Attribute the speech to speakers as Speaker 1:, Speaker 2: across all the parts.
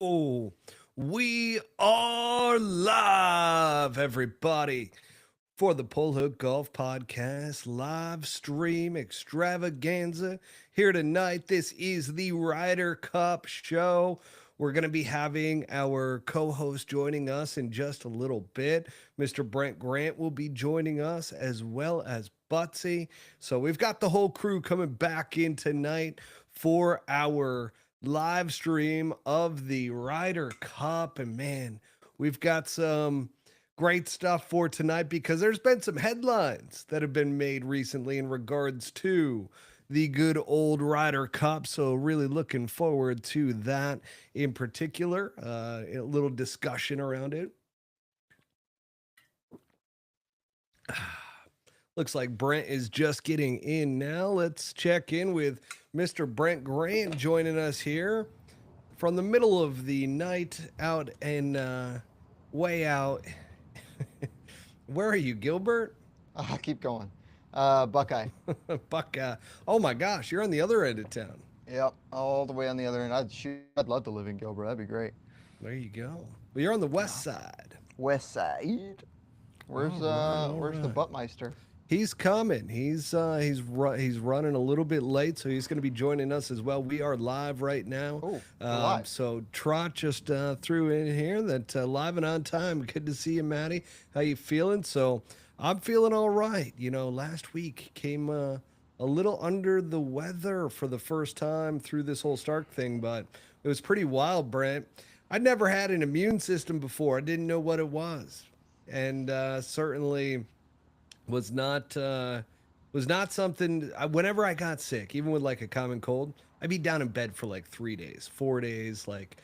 Speaker 1: Oh, we are live, everybody, for the Pull Hook Golf Podcast live stream extravaganza here tonight. This is the Ryder Cup show. We're going to be having our co host joining us in just a little bit. Mr. Brent Grant will be joining us as well as Butsy. So we've got the whole crew coming back in tonight for our live stream of the Ryder Cup. And man, we've got some great stuff for tonight because there's been some headlines that have been made recently in regards to the good old Ryder Cup. So, really looking forward to that in particular. A little discussion around it. Looks like Brent is just getting in now. Let's check in with Mr. Brent Grant joining us here from the middle of the night out and way out. Where are you, Gilbert?
Speaker 2: Keep going. Buckeye.
Speaker 1: Buck. Oh my gosh, you're on the other end of town.
Speaker 2: Yep, all the way on the other end. I'd love to live in Gilbert. That'd be great.
Speaker 1: There you go. Well, you're on the west side.
Speaker 2: West Side. Where's the
Speaker 1: right.
Speaker 2: Buttmeister?
Speaker 1: He's coming. He's running a little bit late, so he's going to be joining us as well. We are live right now.
Speaker 2: Oh, live.
Speaker 1: So Trot just threw in here that live and on time. Good to see you, Maddie. How you feeling? So I'm feeling all right. You know, last week came a little under the weather for the first time through this whole Stark thing, but it was pretty wild, Brent. I'd never had an immune system before. I didn't know what it was, and certainly was not something. Whenever I got sick, even with like a common cold, I'd be down in bed for like 3 days, 4 days, like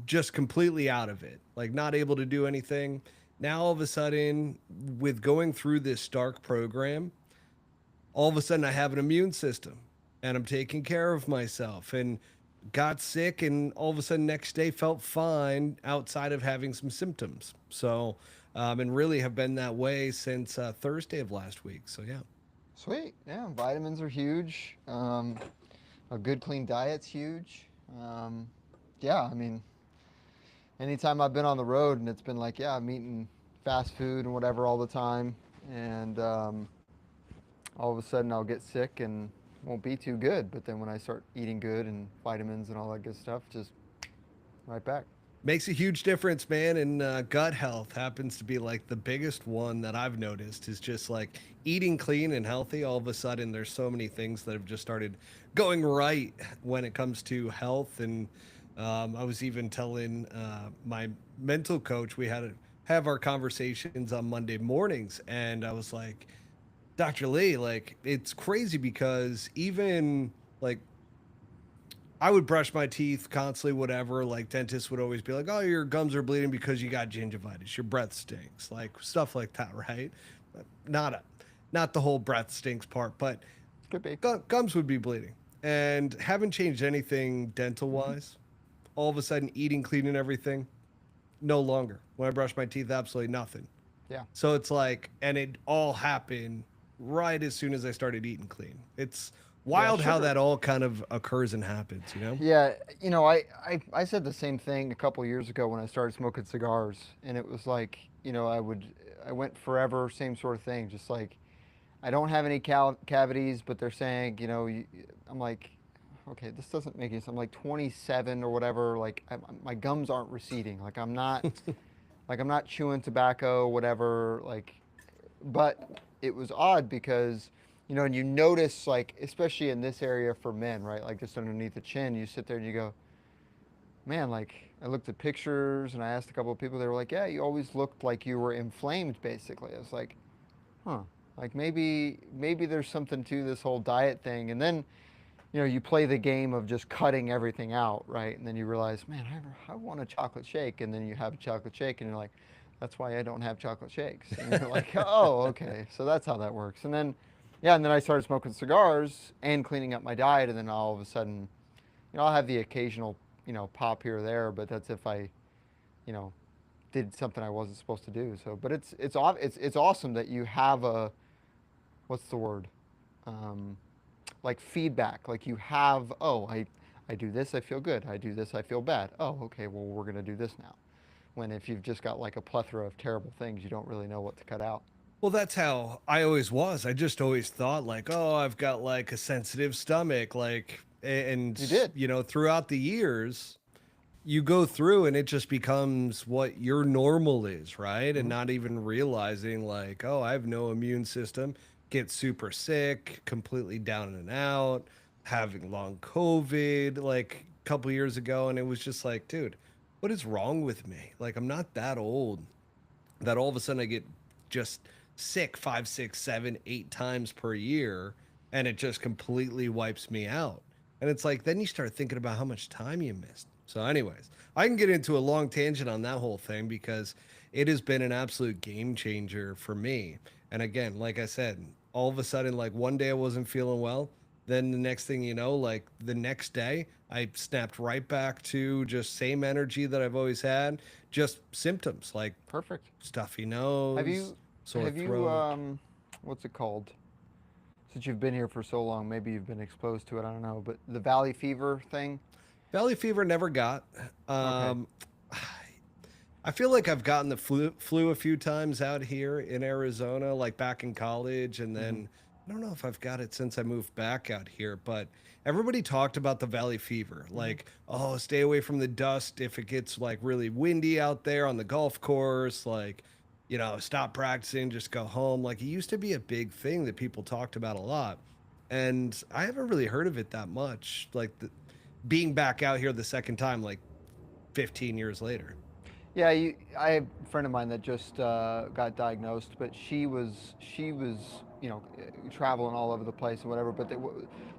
Speaker 1: just completely out of it, like not able to do anything. Now all of a sudden, with going through this Stark program, all of a sudden I have an immune system and I'm taking care of myself and got sick and all of a sudden next day felt fine outside of having some symptoms. So and really have been that way since Thursday of last week. So yeah.
Speaker 2: Sweet. Yeah, vitamins are huge. A good clean diet's huge. Um, yeah, I mean, anytime I've been on the road and it's been like, yeah, I'm eating fast food and whatever all the time, and all of a sudden I'll get sick and won't be too good. But then when I start eating good and vitamins and all that good stuff, just right back.
Speaker 1: Makes a huge difference, man. And gut health happens to be like the biggest one that I've noticed is just like eating clean and healthy. All of a sudden, there's so many things that have just started going right when it comes to health. And I was even telling my mental coach, we had to have our conversations on Monday mornings. And I was like, Dr. Lee, like, it's crazy because even like I would brush my teeth constantly, whatever. Like dentists would always be like, "Oh, your gums are bleeding because you got gingivitis. Your breath stinks." Like stuff like that, right? Not a, not the whole breath stinks part, but
Speaker 2: Could be.
Speaker 1: gums would be bleeding, and haven't changed anything dental
Speaker 2: Mm-hmm.
Speaker 1: wise. All of a sudden, eating clean and everything, no longer. When I brush my teeth, absolutely nothing.
Speaker 2: Yeah.
Speaker 1: So it's like, and it all happened right as soon as I started eating clean. It's
Speaker 2: Yeah.
Speaker 1: wild how
Speaker 2: Sugar.
Speaker 1: that all kind of occurs and happens, you know?
Speaker 2: Yeah, I said the same thing a couple years ago when I started smoking cigars, and it was like, I went forever, same sort of thing, just like, I don't have any cavities, but they're saying, I'm like, okay, this doesn't make any sense. I'm like 27 or whatever, like, my gums aren't receding, like I'm not chewing tobacco, whatever, like, but it was odd because and you notice, like, especially in this area for men, right, like just underneath the chin, you sit there and you go, man, like, I looked at pictures and I asked a couple of people, they were like, yeah, you always looked like you were inflamed, basically. I was like, huh, like maybe there's something to this whole diet thing. And then you play the game of just cutting everything out, right? And then you realize, man, I want a chocolate shake. And then you have a chocolate shake and you're like, that's why I don't have chocolate shakes. And you're like, oh, okay. So that's how that works. And then, yeah, and then I started smoking cigars and cleaning up my diet. And then all of a sudden, I'll have the occasional, pop here or there, but that's if I, you know, did something I wasn't supposed to do. So, but it's awesome that you have a, what's the word? Um, like feedback. Like you have, oh, I I do this, I feel good. I do this, I feel bad. Oh, okay, well, we're going to do this now. When if you've just got like a plethora of terrible things, you don't really know what to cut out.
Speaker 1: Well, that's how I always was. I just always thought like, oh, I've got like a sensitive stomach, like, and
Speaker 2: You did.
Speaker 1: throughout the years, you go through and it just becomes what your normal is, right? And
Speaker 2: Hmm.
Speaker 1: not even realizing like, oh, I have no immune system, get super sick, completely down and out, having long COVID like a couple years ago, and it was just like, dude, what is wrong with me? Like, I'm not that old that all of a sudden I get just sick 5, 6, 7, 8 times per year, and it just completely wipes me out. And it's like, then you start thinking about how much time you missed. So, anyways, I can get into a long tangent on that whole thing because it has been an absolute game changer for me. And again, like I said, all of a sudden, like one day I wasn't feeling well. Then the next thing you know, like the next day, I snapped right back to just same energy that I've always had, just symptoms like
Speaker 2: Perfect.
Speaker 1: stuffy
Speaker 2: Have
Speaker 1: nose,
Speaker 2: you,
Speaker 1: sore
Speaker 2: have you,
Speaker 1: throat.
Speaker 2: what's it called? Since you've been here for so long, maybe you've been exposed to it. I don't know, but the valley fever thing.
Speaker 1: Valley fever never got.
Speaker 2: Okay.
Speaker 1: Um, I feel like I've gotten the flu a few times out here in Arizona, like back in college, and
Speaker 2: Hmm.
Speaker 1: then I don't know if I've got it since I moved back out here, but everybody talked about the valley fever,
Speaker 2: Hmm.
Speaker 1: like, oh, stay away from the dust if it gets like really windy out there on the golf course, like, stop practicing, just go home. Like it used to be a big thing that people talked about a lot. And I haven't really heard of it that much, like being back out here the second time, like 15 years later.
Speaker 2: Yeah, I have a friend of mine that just got diagnosed, but she was traveling all over the place and whatever. But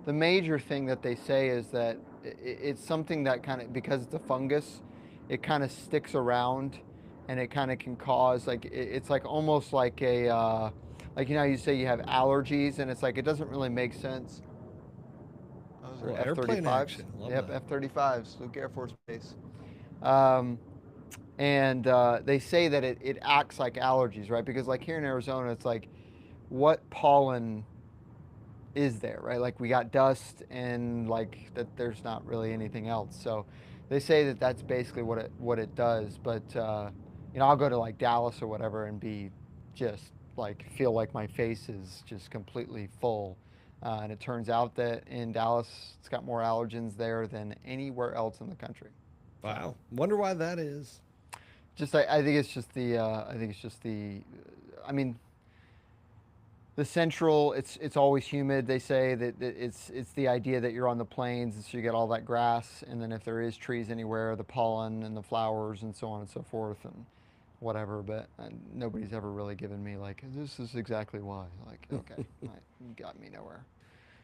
Speaker 2: the major thing that they say is that it's something that kind of, because it's a fungus, it kind of sticks around, and it kind of can cause like it's like almost like a like how you say you have allergies, and it's like it doesn't really make sense. Those are
Speaker 1: Well,
Speaker 2: F thirty
Speaker 1: airplane
Speaker 2: fives.
Speaker 1: action. Love
Speaker 2: Yep,
Speaker 1: that.
Speaker 2: F-35s, Luke Air Force Base. Um, and they say that it acts like allergies, right? Because like here in Arizona, it's like what pollen is there, right? Like we got dust and like that. There's not really anything else. So they say that that's basically what it does. But I'll go to like Dallas or whatever and be just like feel like my face is just completely full. And it turns out that in Dallas, it's got more allergens there than anywhere else in the country. So
Speaker 1: Wow. Wonder why that is.
Speaker 2: just I think it's just the I think it's just the I mean the central, it's always humid. They say that it's the idea that you're on the plains, and so you get all that grass, and then if there is trees anywhere, the pollen and the flowers and so on and so forth and whatever. But nobody's ever really given me like this is exactly why. Like okay, right, you got me nowhere.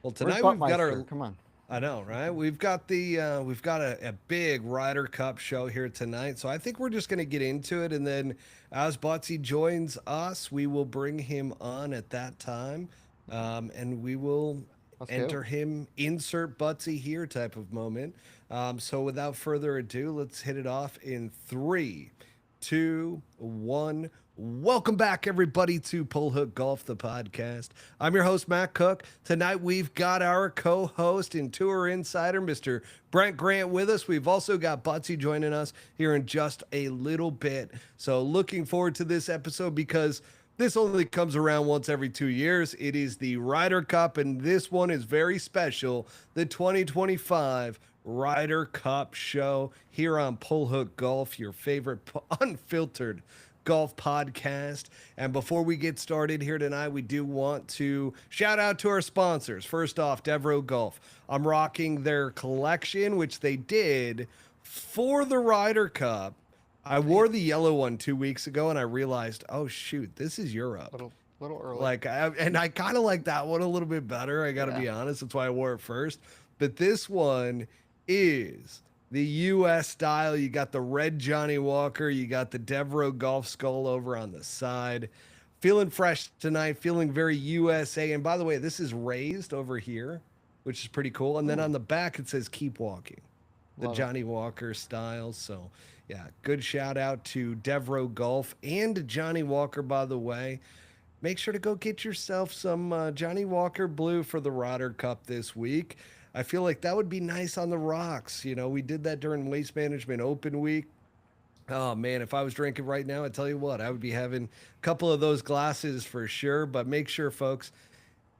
Speaker 1: Well,
Speaker 2: Where's
Speaker 1: tonight we've got
Speaker 2: Buttmeister?
Speaker 1: our
Speaker 2: Come on.
Speaker 1: I know, right? We've got a big Ryder Cup show here tonight. So I think we're just gonna get into it, and then as Botsy joins us, we will bring him on at that time. And we will
Speaker 2: Let's go.
Speaker 1: enter him, insert Butsy here type of moment. So without further ado, let's hit it off in 3, 2, 1. Welcome back, everybody, to Pull Hook Golf, the podcast. I'm your host, Matt Cook. Tonight, we've got our co-host and tour insider, Mr. Brent Grant, with us. We've also got Butsy joining us here in just a little bit. So looking forward to this episode because this only comes around once every 2 years. It is the Ryder Cup, and this one is very special, the 2025 Ryder Cup show here on Pull Hook Golf, your favorite unfiltered golf podcast. And before we get started here tonight, we do want to shout out to our sponsors. First off, Devro Golf. I'm rocking their collection, which they did for the Ryder Cup. I wore the yellow one 2 weeks ago and I realized, oh shoot, this is Europe.
Speaker 2: Little early.
Speaker 1: Like, and I kind of like that one a little bit better. I got to
Speaker 2: Yeah.
Speaker 1: be honest. That's why I wore it first. But this one is the U.S. style. You got the red Johnny Walker. You got the Devro golf skull over on the side. Feeling fresh tonight. Feeling very USA. And by the way, this is raised over here, which is pretty cool. And then
Speaker 2: Ooh.
Speaker 1: on the back, it says keep walking. The
Speaker 2: Love it.
Speaker 1: Johnny Walker style. So, yeah, good shout out to Devro Golf and Johnny Walker, by the way. Make sure to go get yourself some Johnny Walker Blue for the Ryder Cup this week. I feel like that would be nice on the rocks. You know, we did that during Waste Management Open Week. Oh man, if I was drinking right now, I tell you what, I would be having a couple of those glasses for sure. But make sure, folks,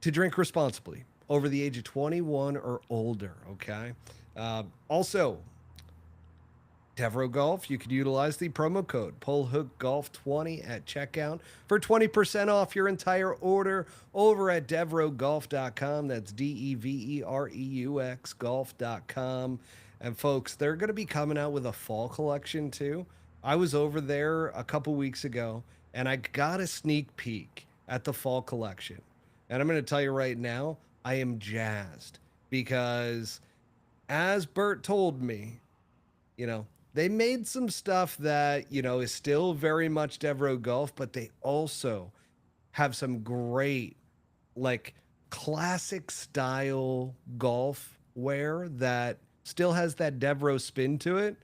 Speaker 1: to drink responsibly over the age of 21 or older. Okay. Also, Devereaux Golf, you could utilize the promo code PullHookGolf20 at checkout for 20% off your entire order over at DevereauxGolf.com. That's DEVEREUX golf.com. And folks, they're going to be coming out with a fall collection too. I was over there a couple weeks ago and I got a sneak peek at the fall collection. And I'm going to tell you right now, I am jazzed because as Bert told me, you know, they made some stuff that, you know, is still very much Devereaux Golf, but they also have some great, like, classic style golf wear that still has that Devereaux spin to it,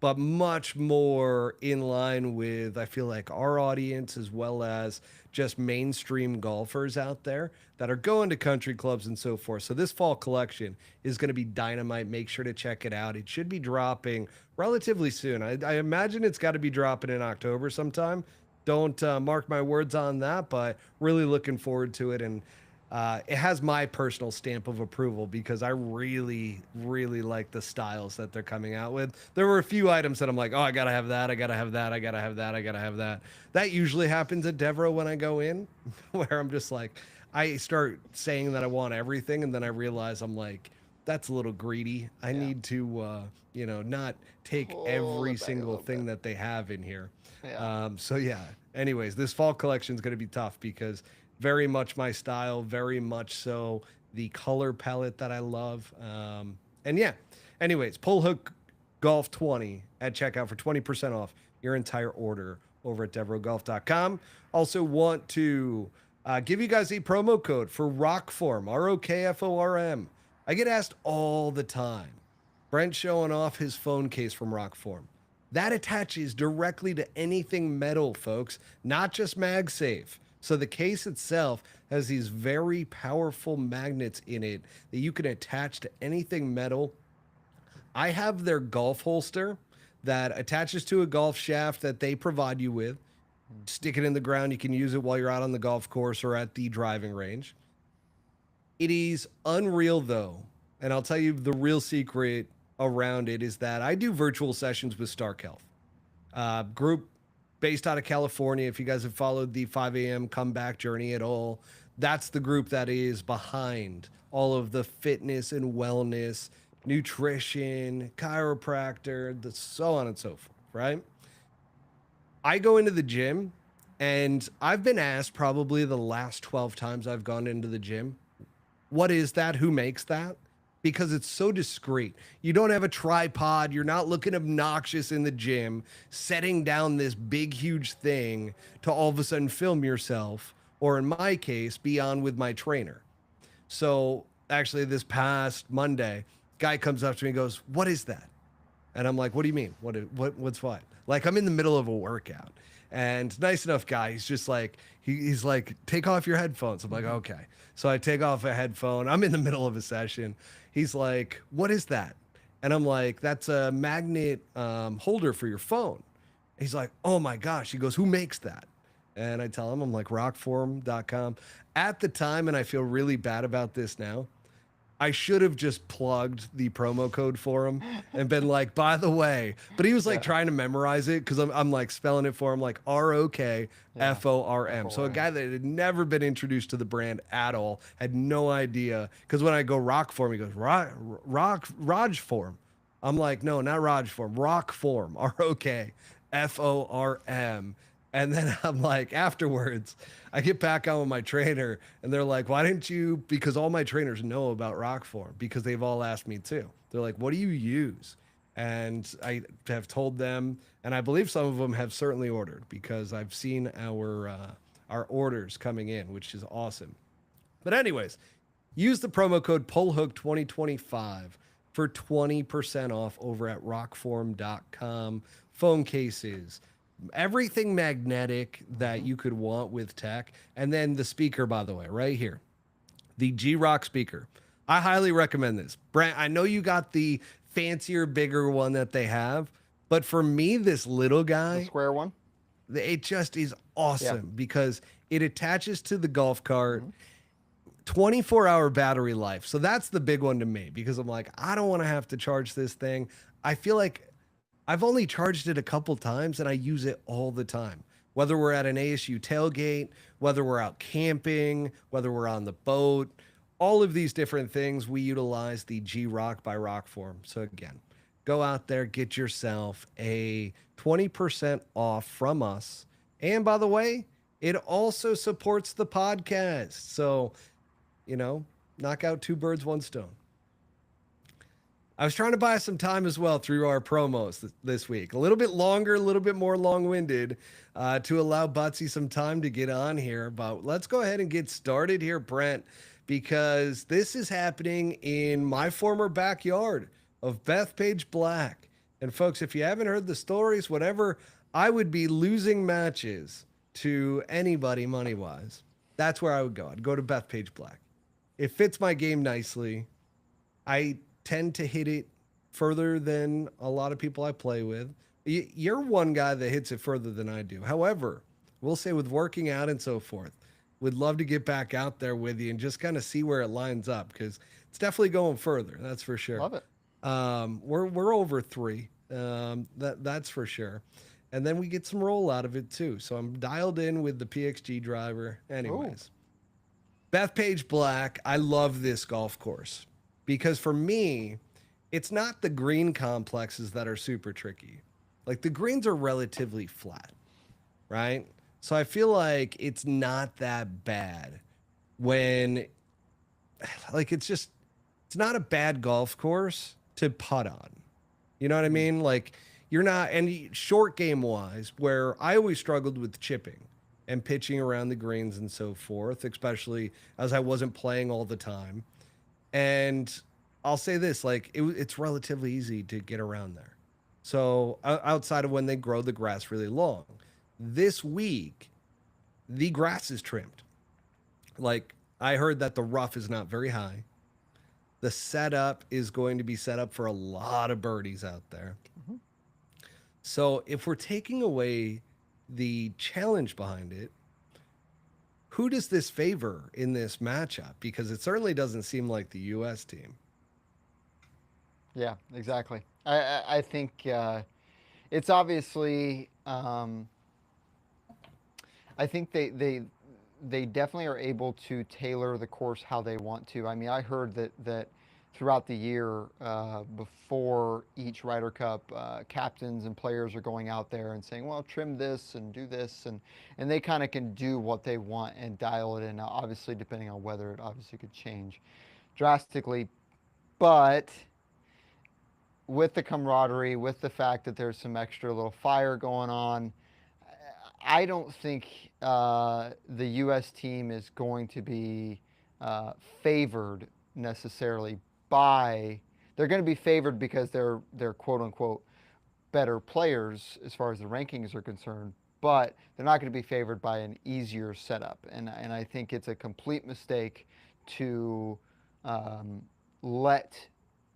Speaker 1: but much more in line with, I feel like, our audience as well as just mainstream golfers out there that are going to country clubs and so forth. So this fall collection is going to be dynamite. Make sure to check it out. It should be dropping relatively soon. I imagine it's got to be dropping in October sometime. Don't mark my words on that, but really looking forward to it. And it has my personal stamp of approval because I really, really like the styles that they're coming out with. There were a few items that I'm like, oh, I got to have that. I got to have that. I got to have that. I got to have that. That usually happens at Devereaux when I go in, where I'm just like, I start saying that I want everything. And then I realize I'm like, that's a little greedy. I need to, you know, not take every single thing that they have in here.
Speaker 2: Yeah.
Speaker 1: So yeah, anyways, this fall collection is going to be tough because very much my style, very much so the color palette that I love. And yeah, anyways, Pull Hook Golf 20 at checkout for 20% off your entire order over at DevereauxGolf.com. Also want to give you guys a promo code for Rockform, ROKFORM. I get asked all the time, Brent showing off his phone case from Rockform. That attaches directly to anything metal, folks, not just MagSafe. So the case itself has these very powerful magnets in it that you can attach to anything metal. I have their golf holster that attaches to a golf shaft that they provide you with. Stick it in the ground. You can use it while you're out on the golf course or at the driving range. It is unreal, though. And I'll tell you the real secret around it is that I do virtual sessions with Stark Health. Group based out of California. If you guys have followed the 5 a.m. comeback journey at all, that's the group that is behind all of the fitness and wellness, nutrition, chiropractor, so on and so forth, right? I go into the gym and I've been asked probably the last 12 times I've gone into the gym, what is that? Who makes that? Because it's so discreet. You don't have a tripod. You're not looking obnoxious in the gym, setting down this big, huge thing to all of a sudden film yourself, or in my case, be on with my trainer. So actually this past Monday, guy comes up to me and goes, what is that? And I'm like, what do you mean? What's what? Like I'm in the middle of a workout. And nice enough guy. He's just like, he's like, take off your headphones. I'm like, okay. So I take off a headphone. I'm in the middle of a session. He's like, what is that? And I'm like, that's a magnet holder for your phone. He's like, oh my gosh. He goes, who makes that? And I tell him, I'm like, rockform.com. At the time, and I feel really bad about this now, I should have just plugged the promo code for him and been like, by the way, but he was like trying to memorize it because I'm like spelling it for him like ROKFORM. So a guy that had never been introduced to the brand at all, had no idea. Because when I go rock form, he goes, Raj form. I'm like, no, not Raj form, rock form, ROKFORM. And then I'm like, afterwards, I get back on with my trainer and they're like, why didn't you? Because all my trainers know about Rockform because they've all asked me too. They're like, what do you use? And I have told them, and I believe some of them have certainly ordered because I've seen our orders coming in, which is awesome. But anyways, use the promo code PULLHOOK2025 for 20% off over at rockform.com. Phone cases, everything magnetic that you could want with tech. And then the speaker, by the way, right here, the G-Rock speaker, I highly recommend this. Brent, I know you got the fancier, bigger one that they have, but for me, this little
Speaker 2: The
Speaker 1: guy,
Speaker 2: square one.
Speaker 1: it just is
Speaker 2: Yeah.
Speaker 1: awesome because it attaches to the golf cart.
Speaker 2: Hmm.
Speaker 1: 24-hour battery life. So that's the big one to me because I'm like, I don't want to have to charge this thing. I feel like I've only charged it a couple times and I use it all the time. Whether we're at an ASU tailgate, whether we're out camping, whether we're on the boat, all of these different things, we utilize the G Rock by Rockform. So again, go out there, get yourself a 20% off from us. And by the way, it also supports the podcast. So, knock out two birds, one stone. I was trying to buy some time as well through our promos this week. A little bit longer, a little bit more long-winded to allow Butsy some time to get on here. But let's go ahead and get started here, Brent, because this is happening in my former backyard of Bethpage Black. And folks, if you haven't heard the stories, whatever, I would be losing matches to anybody money-wise. That's where I would go. I'd go to Bethpage Black. It fits my game nicely. I tend to hit it further than a lot of people I play with. You're one guy that hits it further than I do. However, we'll say with working out and so forth, would love to get back out there with you and just kind of see where it lines up because it's definitely going further. That's for sure.
Speaker 2: Love it.
Speaker 1: We're over 3. That's for sure. And then we get some roll out of it too. So I'm dialed in with the PXG driver. Anyways, Bethpage Black. I love this golf course. Because for me, it's not the green complexes that are super tricky. Like the greens are relatively flat, right? So I feel like it's not that bad when, like, it's not a bad golf course to putt on. You know what I mean? Like, you're not, and short game wise, where I always struggled with chipping and pitching around the greens and so forth, especially as I wasn't playing all the time. And I'll say this, like it's relatively easy to get around there. So outside of when they grow the grass really long, this week, the grass is trimmed. Like I heard that the rough is not very high. The setup is going to be set up for a lot of birdies out there.
Speaker 2: Mm-hmm.
Speaker 1: So if we're taking away the challenge behind it, who does this favor in this matchup? Because it certainly doesn't seem like the U.S. team.
Speaker 2: Yeah, exactly. I think it's obviously. I think they definitely are able to tailor the course how they want to. I mean, I heard that throughout the year, before each Ryder Cup, captains and players are going out there and saying, well, trim this and do this, and they kind of can do what they want and dial it in. Now, obviously, depending on weather, it obviously could change drastically, but with the camaraderie, with the fact that there's some extra little fire going on, I don't think the U.S. team is going to be favored necessarily by. They're going to be favored because they're quote unquote better players as far as the rankings are concerned, but they're not going to be favored by an easier setup. And I think it's a complete mistake to let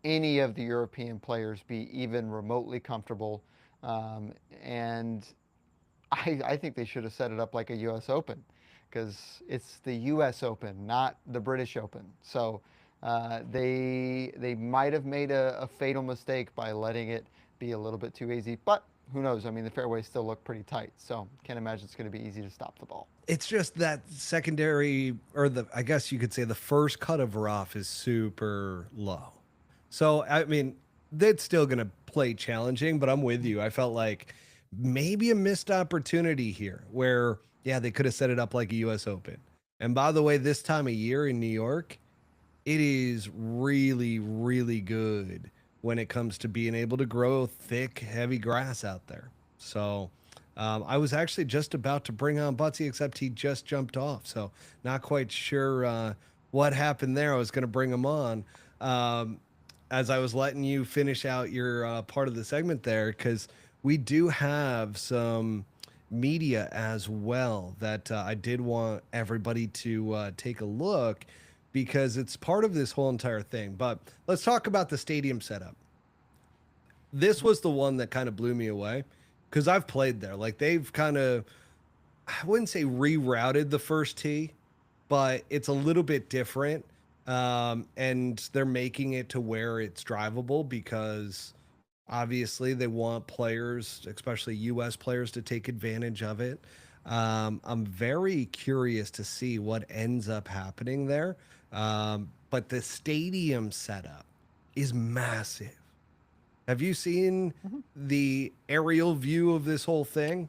Speaker 2: any of the European players be even remotely comfortable. And I think they should have set it up like a U.S. Open because it's the U.S. Open, not the British Open. So they might have made a fatal mistake by letting it be a little bit too easy. But who knows? I mean, the fairways still look pretty tight. So can't imagine it's going to be easy to stop the ball.
Speaker 1: It's just that secondary, or I guess you could say the first cut of rough is super low. So, I mean, that's still going to play challenging, but I'm with you. I felt like maybe a missed opportunity here where, yeah, they could have set it up like a U.S. Open. And by the way, this time of year in New York, it is really, really good when it comes to being able to grow thick, heavy grass out there. So I was actually just about to bring on Butsy, except he just jumped off. So not quite sure what happened there. I was going to bring him on. As I was letting you finish out your part of the segment there, because we do have some media as well that I did want everybody to take a look, because it's part of this whole entire thing. But let's talk about the stadium setup. This was the one that kind of blew me away because I've played there. Like they've kind of, I wouldn't say rerouted the first tee, but it's a little bit different. And they're making it to where it's drivable because obviously they want players, especially US players, to take advantage of it. I'm very curious to see what ends up happening there. But the stadium setup is massive. Have you seen the aerial view of this whole thing?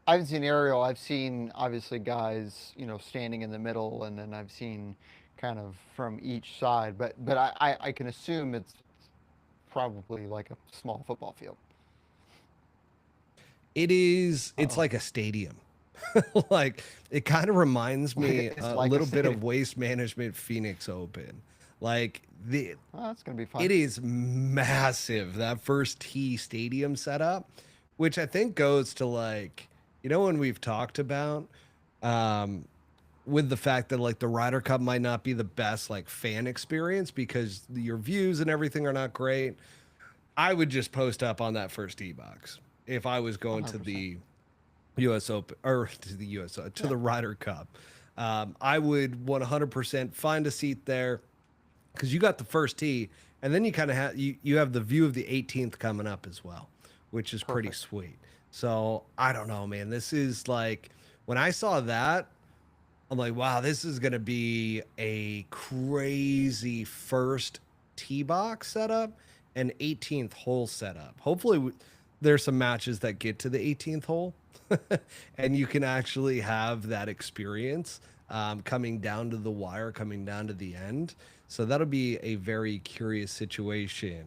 Speaker 2: I haven't seen aerial. I've seen obviously guys, standing in the middle, and then I've seen kind of from each side. But I can assume it's probably like a small football field.
Speaker 1: It's
Speaker 2: Uh-oh.
Speaker 1: like a stadium. Like it kind of reminds me
Speaker 2: It's
Speaker 1: a
Speaker 2: like a
Speaker 1: little bit
Speaker 2: stadium.
Speaker 1: of Waste Management Phoenix Open. Like the
Speaker 2: Oh, that's gonna be
Speaker 1: it
Speaker 2: fun.
Speaker 1: is massive, that first T stadium setup, which I think goes to like, when we've talked about um with the fact that like the Ryder Cup might not be the best like fan experience because your views and everything are not great. I would just post up on that first tee box if I was going to
Speaker 2: 100%.
Speaker 1: the U.S. Open or to the U.S. To
Speaker 2: Yeah.
Speaker 1: the Ryder Cup. I would 100% find a seat there because you got the first tee, and then you kind of have you have the view of the 18th coming up as well, which is pretty
Speaker 2: Perfect.
Speaker 1: sweet. So I don't know, man. This is like when I saw that, I'm like, wow, this is gonna be a crazy first tee box setup and 18th hole setup. Hopefully, there's some matches that get to the 18th hole, and you can actually have that experience coming down to the wire, coming down to the end. So that'll be a very curious situation.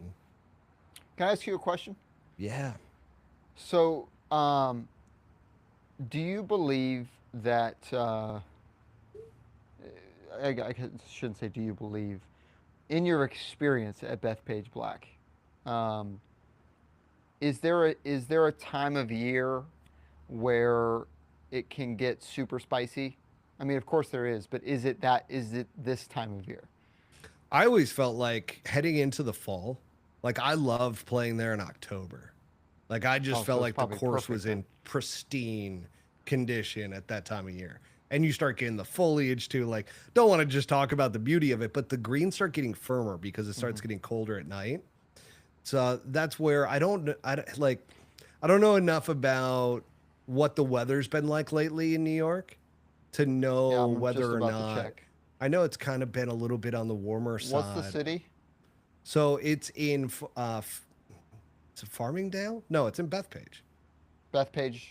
Speaker 2: Can I ask you a question?
Speaker 1: Yeah,
Speaker 2: So, do you believe that? I shouldn't say. Do you believe in your experience at Bethpage Black? Um, is there a time of year where it can get super spicy? I mean, of course there is, but is it this time of year?
Speaker 1: I always felt like heading into the fall, like I loved playing there in October. Like I just
Speaker 2: Oh,
Speaker 1: felt
Speaker 2: so it's
Speaker 1: like the
Speaker 2: probably
Speaker 1: course was
Speaker 2: perfect then.
Speaker 1: in pristine condition at that time of year. And you start getting the foliage too. Like, don't want to just talk about the beauty of it, but the greens start getting firmer because it starts
Speaker 2: Hmm.
Speaker 1: getting colder at night. So that's where like, I don't know enough about what the weather's been like lately in New York to know
Speaker 2: Yeah, I'm
Speaker 1: whether
Speaker 2: just
Speaker 1: or
Speaker 2: about to
Speaker 1: not.
Speaker 2: check.
Speaker 1: I know it's kind of been a little bit on the warmer
Speaker 2: What's the
Speaker 1: side.
Speaker 2: city?
Speaker 1: So it's in it's Farmingdale? No, it's in Bethpage.
Speaker 2: Bethpage,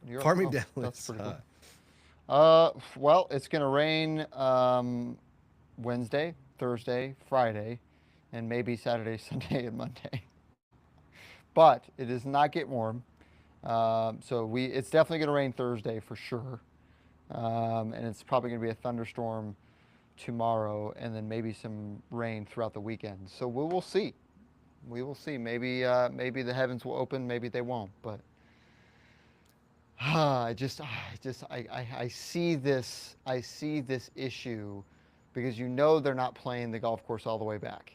Speaker 2: New York. Oh,
Speaker 1: Farmingdale
Speaker 2: that's
Speaker 1: is
Speaker 2: pretty cool. Well, it's gonna rain Wednesday, Thursday, Friday, and maybe Saturday, Sunday, and Monday. But it does not get warm. It's definitely gonna rain Thursday for sure, and it's probably gonna be a thunderstorm tomorrow, and then maybe some rain throughout the weekend. So we will see. We will see. Maybe the heavens will open. Maybe they won't. But I see this. I see this issue because they're not playing the golf course all the way back.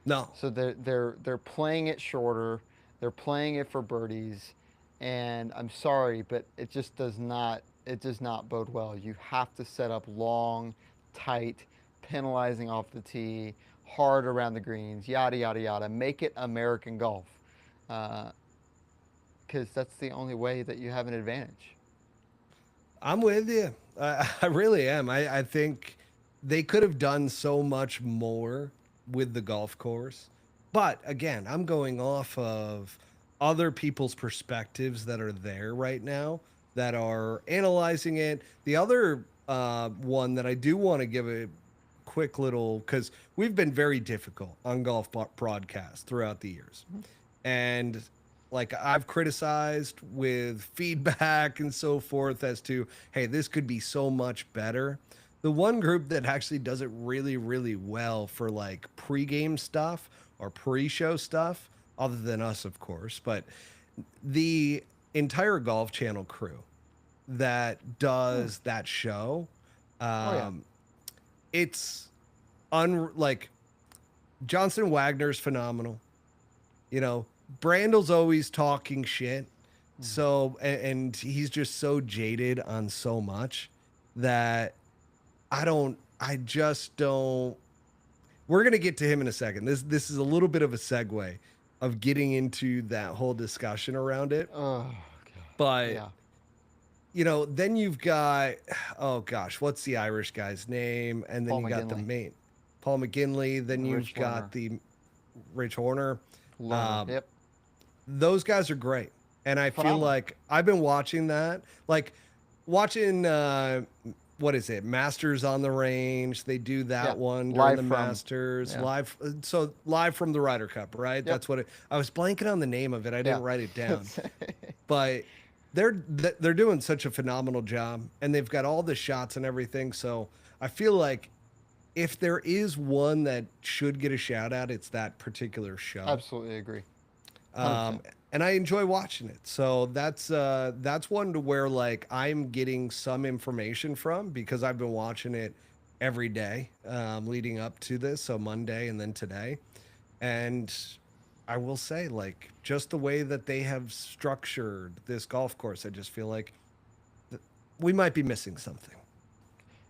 Speaker 1: no.
Speaker 2: So they're playing it shorter. They're playing it for birdies, and I'm sorry, but it does not bode well. You have to set up long, tight, penalizing off the tee, hard around the greens, yada yada yada. Make it American golf, because that's the only way that you have an advantage.
Speaker 1: I'm with you. I really am. I think they could have done so much more with the golf course. But again, I'm going off of other people's perspectives that are there right now that are analyzing it. The other one that I do want to give a quick little, because we've been very difficult on broadcasts throughout the years. And like I've criticized with feedback and so forth as to, hey, this could be so much better. The one group that actually does it really, really well for like pregame stuff or pre-show stuff, other than us, of course, but the entire Golf Channel crew that
Speaker 2: Hmm.
Speaker 1: does that show, It's like Johnson Wagner's phenomenal. You know, Brandel's always talking shit. So, and he's just so jaded on so much that I just don't. We're going to get to him in a second. This is a little bit of a segue of getting into that whole discussion around it.
Speaker 2: Oh, God.
Speaker 1: But,
Speaker 2: Yeah.
Speaker 1: you know, then you've got, oh gosh, what's the Irish guy's name? And then
Speaker 2: Paul
Speaker 1: you got the
Speaker 2: McGinley.
Speaker 1: main, Paul McGinley. Then you've
Speaker 2: Rich
Speaker 1: got
Speaker 2: Horner.
Speaker 1: the Rich Horner.
Speaker 2: Yep.
Speaker 1: Those guys are great. And I feel
Speaker 2: Phenomenal.
Speaker 1: like I've been watching that, like watching, what is it? Masters on the Range. They do that
Speaker 2: Yeah.
Speaker 1: one during
Speaker 2: Live
Speaker 1: the
Speaker 2: from-
Speaker 1: Masters,
Speaker 2: yeah.
Speaker 1: live. So live from the Ryder Cup, right?
Speaker 2: Yep.
Speaker 1: That's what it, I was blanking on the name of it. I didn't
Speaker 2: Yeah.
Speaker 1: write it down, but they're doing such a phenomenal job, and they've got all the shots and everything. So I feel like if there is one that should get a shout out, it's that particular show.
Speaker 2: Absolutely agree. 100%.
Speaker 1: And I enjoy watching it. So that's one to where like I'm getting some information from because I've been watching it every day leading up to this. So Monday and then today. And I will say, like, just the way that they have structured this golf course, I just feel like we might be missing something.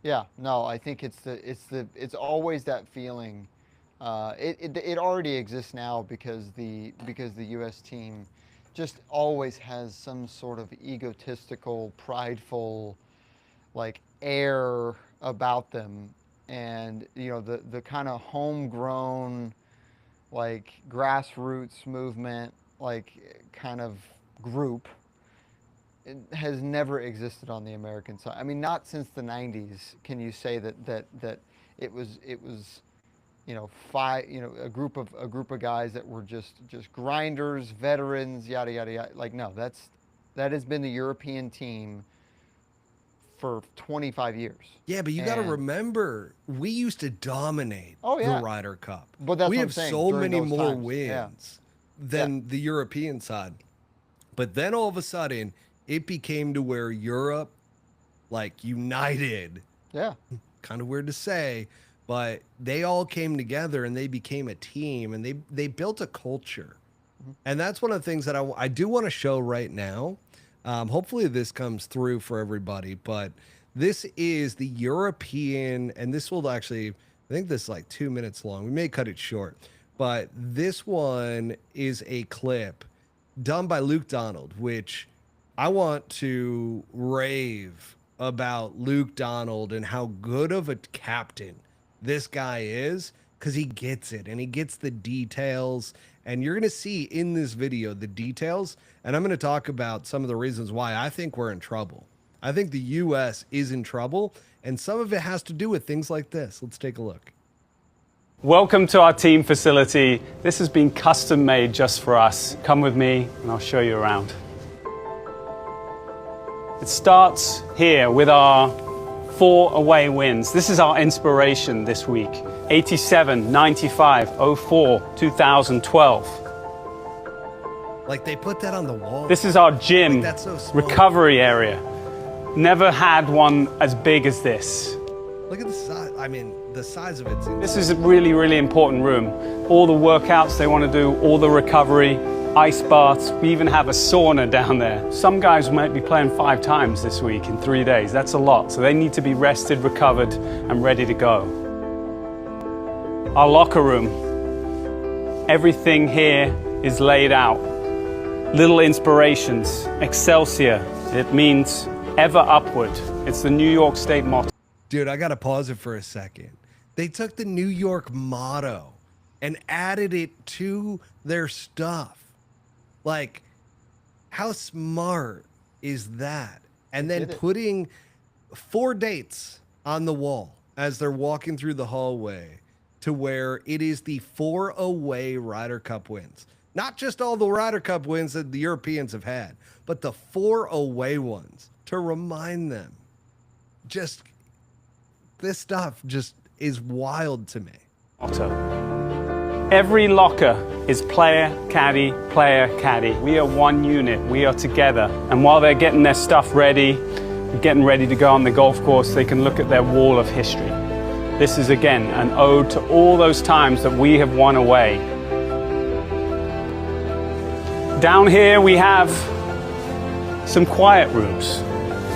Speaker 2: Yeah, no, I think it's always that feeling. It already exists now because the U.S. team just always has some sort of egotistical, prideful, like air about them, and you know the kind of homegrown, like grassroots movement, like kind of group. It has never existed on the American side. I mean, not since the 90s can you say that it was you know a group of guys that were just grinders, veterans, yada yada yada. Like no, that has been the European team for 25 years.
Speaker 1: Yeah, but you got to remember, we used to dominate
Speaker 2: yeah.
Speaker 1: the Ryder Cup.
Speaker 2: But that's
Speaker 1: we
Speaker 2: what
Speaker 1: have
Speaker 2: I'm saying,
Speaker 1: so
Speaker 2: during
Speaker 1: many
Speaker 2: those
Speaker 1: more
Speaker 2: times. Yeah.
Speaker 1: wins than the European side. But then all of a sudden, it became to where Europe, like, united.
Speaker 2: Yeah.
Speaker 1: Kind of weird to say, but they all came together and they became a team, and they built a culture. And that's one of the things that I do want to show right now. Hopefully this comes through for everybody, but this is the European, and this will actually, I think this is like 2 minutes long. We may cut it short, but this one is a clip done by Luke Donald, which I want to rave about Luke Donald and how good of a captain this guy is, because he gets it and he gets the details. And you're going to see in this video the details. And I'm going to talk about some of the reasons why I think we're in trouble. I think the U.S. is in trouble, and some of it has to do with things like this. Let's take a look.
Speaker 3: Welcome to our team facility. This has been custom made just for us. Come with me and I'll show you around. It starts here with our 4 away wins. This is our inspiration this week. 87, 95, 04, 2012.
Speaker 1: Like, they put that on the wall.
Speaker 3: This is our gym
Speaker 1: Like, that's so small.
Speaker 3: recovery area. Never had one as big as this.
Speaker 1: Look at the size. I mean, the size of it's insane.
Speaker 3: This is a really, really important room. All the workouts they want to do, all the recovery, ice baths. We even have a sauna down there. Some guys might be playing 5 times this week in 3 days. That's a lot. So they need to be rested, recovered, and ready to go. Our locker room. Everything here is laid out. Little inspirations. Excelsior. It means ever upward. It's the New York State motto.
Speaker 1: Dude, I got to pause it for a second. They took the New York motto and added it to their stuff. Like, how smart is that? And then putting 4 dates on the wall as they're walking through the hallway to where it is the 4 away Ryder Cup wins. Not just all the Ryder Cup wins that the Europeans have had, but the 4 away ones to remind them. Just, this stuff just is wild to me.
Speaker 3: Every locker is player, caddy, player, caddy. We are one unit. We are together. And while they're getting their stuff ready, getting ready to go on the golf course, they can look at their wall of history. This is again an ode to all those times that we have won away. Down here we have some quiet rooms,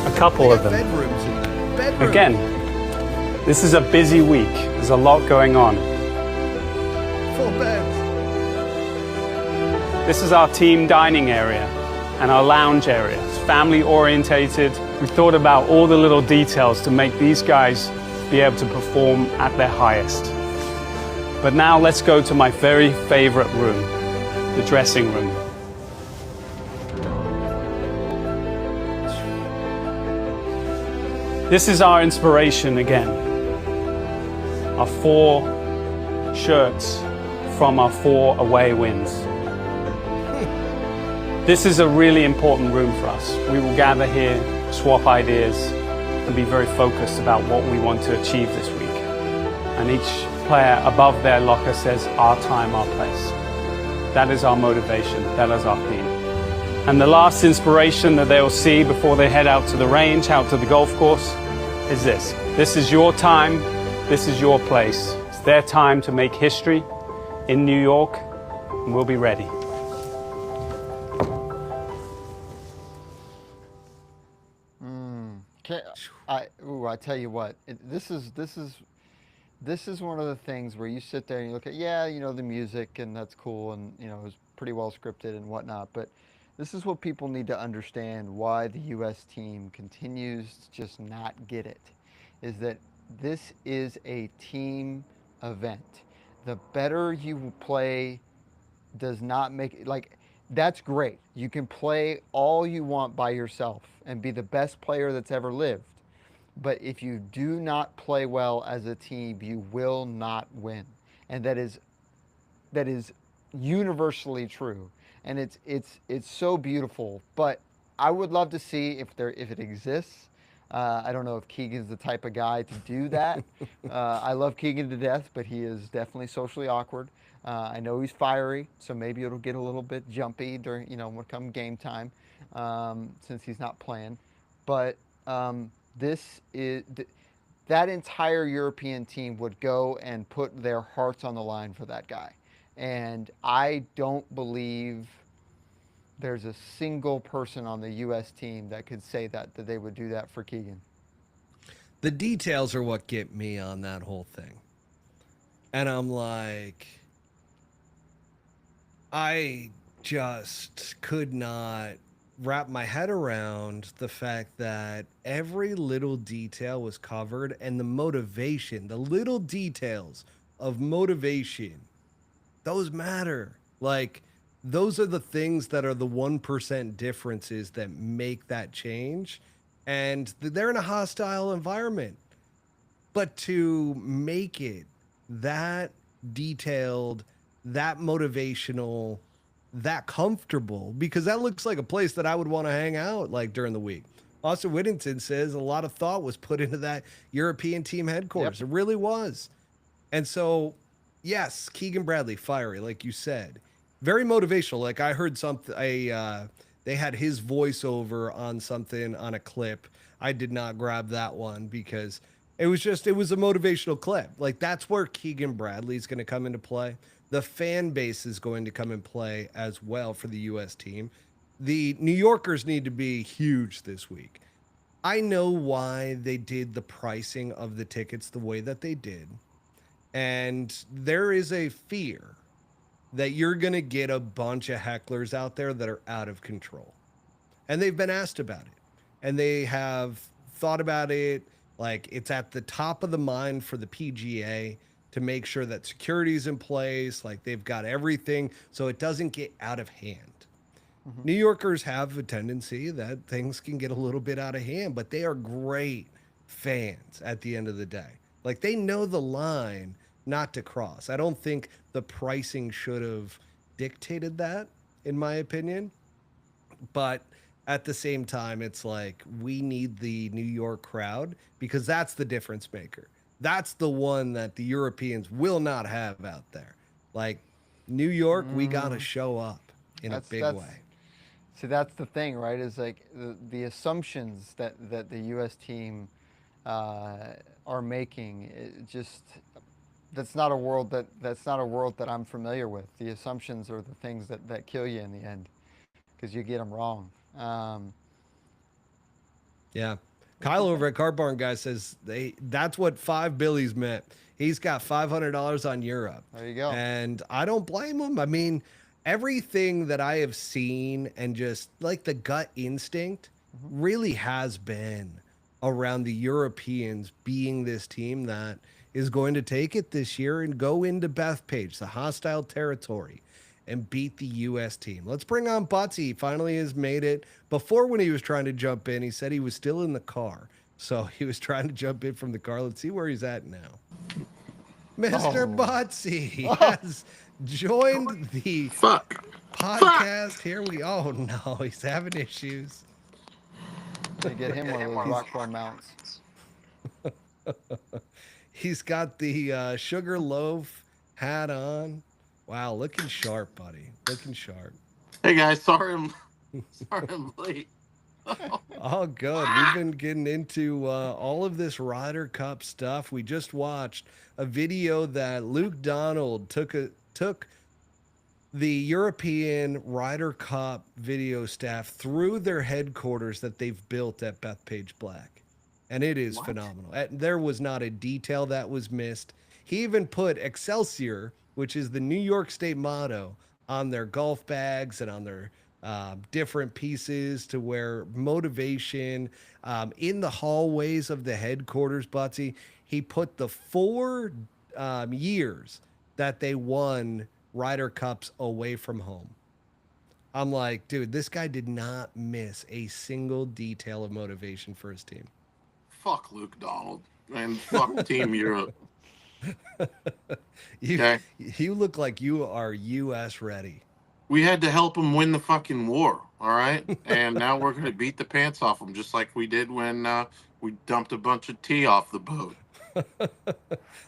Speaker 3: a couple of them.
Speaker 1: Bedrooms in there. Bedrooms.
Speaker 3: Again, this is a busy week. There's a lot going on.
Speaker 1: Full beds.
Speaker 3: This is our team dining area and our lounge area. It's family orientated. We thought about all the little details to make these guys be able to perform at their highest. But now let's go to my very favorite room, the dressing room. This is our inspiration again. Our 4 shirts from our 4 away wins. This is a really important room for us. We will gather here, swap ideas, and be very focused about what we want to achieve this week. And each player above their locker says, our time, our place. That is our motivation, that is our theme. And the last inspiration that they'll see before they head out to the range, out to the golf course, is this. This is your time, this is your place. It's their time to make history in New York, and we'll be ready.
Speaker 2: I tell you what, this is one of the things where you sit there and you look at, the music, and that's cool, and it was pretty well scripted and whatnot, but this is what people need to understand why the U.S. team continues to just not get it, is that this is a team event. The better you play does not make, that's great. You can play all you want by yourself and be the best player that's ever lived. But if you do not play well as a team, you will not win. And that is universally true. And it's so beautiful. But I would love to see if it exists. I don't know if Keegan's the type of guy to do that. I love Keegan to death, but he is definitely socially awkward. I know he's fiery, so maybe it'll get a little bit jumpy during, when come game time, since he's not playing. But that entire European team would go and put their hearts on the line for that guy. And I don't believe there's a single person on the U.S. team that could say that they would do that for Keegan.
Speaker 1: The details are what get me on that whole thing. And I'm like, I just could not wrap my head around the fact that every little detail was covered, and the motivation, the little details of motivation, those matter. Those are the things that are the 1% differences that make that change. And they're in a hostile environment. But to make it that detailed, that motivational, that comfortable, because that looks like a place that I would want to hang out during the week. Austin Whittington says a lot of thought was put into that European team headquarters.
Speaker 2: Yep.
Speaker 1: It really was. And so, yes, Keegan Bradley, fiery, like you said, very motivational. I heard something, they had his voiceover on something on a clip. I did not grab that one because it was a motivational clip. That's where Keegan Bradley's going to come into play. The fan base is going to come and play as well for the U.S. team. The New Yorkers need to be huge this week. I know why they did the pricing of the tickets the way that they did. And there is a fear that you're going to get a bunch of hecklers out there that are out of control. And they've been asked about it. And they have thought about it. It's at the top of the mind for the PGA to make sure that security's in place, they've got everything so it doesn't get out of hand. Mm-hmm. New Yorkers have a tendency that things can get a little bit out of hand, but they are great fans at the end of the day. They know the line not to cross. I don't think the pricing should have dictated that, in my opinion. But at the same time, it's we need the New York crowd because that's the difference maker. That's the one that the Europeans will not have out there. New York, we got to show up in a big way.
Speaker 2: See, that's the thing, right? Is like the assumptions that the U.S. team are making. It just that's not a world that I'm familiar with. The assumptions are the things that kill you in the end because you get them wrong.
Speaker 1: Yeah. Kyle over at Car Barn Guy says that's what 5 Billies meant. He's got $500 on Europe.
Speaker 2: There you go.
Speaker 1: And I don't blame him. I mean, everything that I have seen and just like the gut instinct really has been around the Europeans being this team that is going to take it this year and go into Bethpage, the hostile territory, and beat the U.S. team. Let's bring on Butsy. He finally has made it. Before, when he was trying to jump in, he said he was still in the car. So he was trying to jump in from the car. Let's see where he's at now. Mr. Butsy has joined the podcast. Here we Oh, no. He's having issues.
Speaker 2: They get him one of those Rockwell mounts.
Speaker 1: He's got the sugar loaf hat on. Wow, looking sharp, buddy. Looking sharp.
Speaker 4: Hey guys, sorry I'm late.
Speaker 1: Oh, good. We've been getting into all of this Ryder Cup stuff. We just watched a video that Luke Donald took the European Ryder Cup video staff through their headquarters that they've built at Bethpage Black. And it is phenomenal. There was not a detail that was missed. He even put Excelsior, which is the New York State motto, on their golf bags and on their different pieces to wear motivation. In the hallways of the headquarters, Butsy, he put the 4 years that they won Ryder Cups away from home. I'm like, dude, this guy did not miss a single detail of motivation for his team.
Speaker 4: Fuck Luke Donald and fuck Team Europe.
Speaker 1: You look like you are U.S. ready.
Speaker 4: We had to help them win the fucking war, all right? And now we're going to beat the pants off them, just like we did when we dumped a bunch of tea off the boat.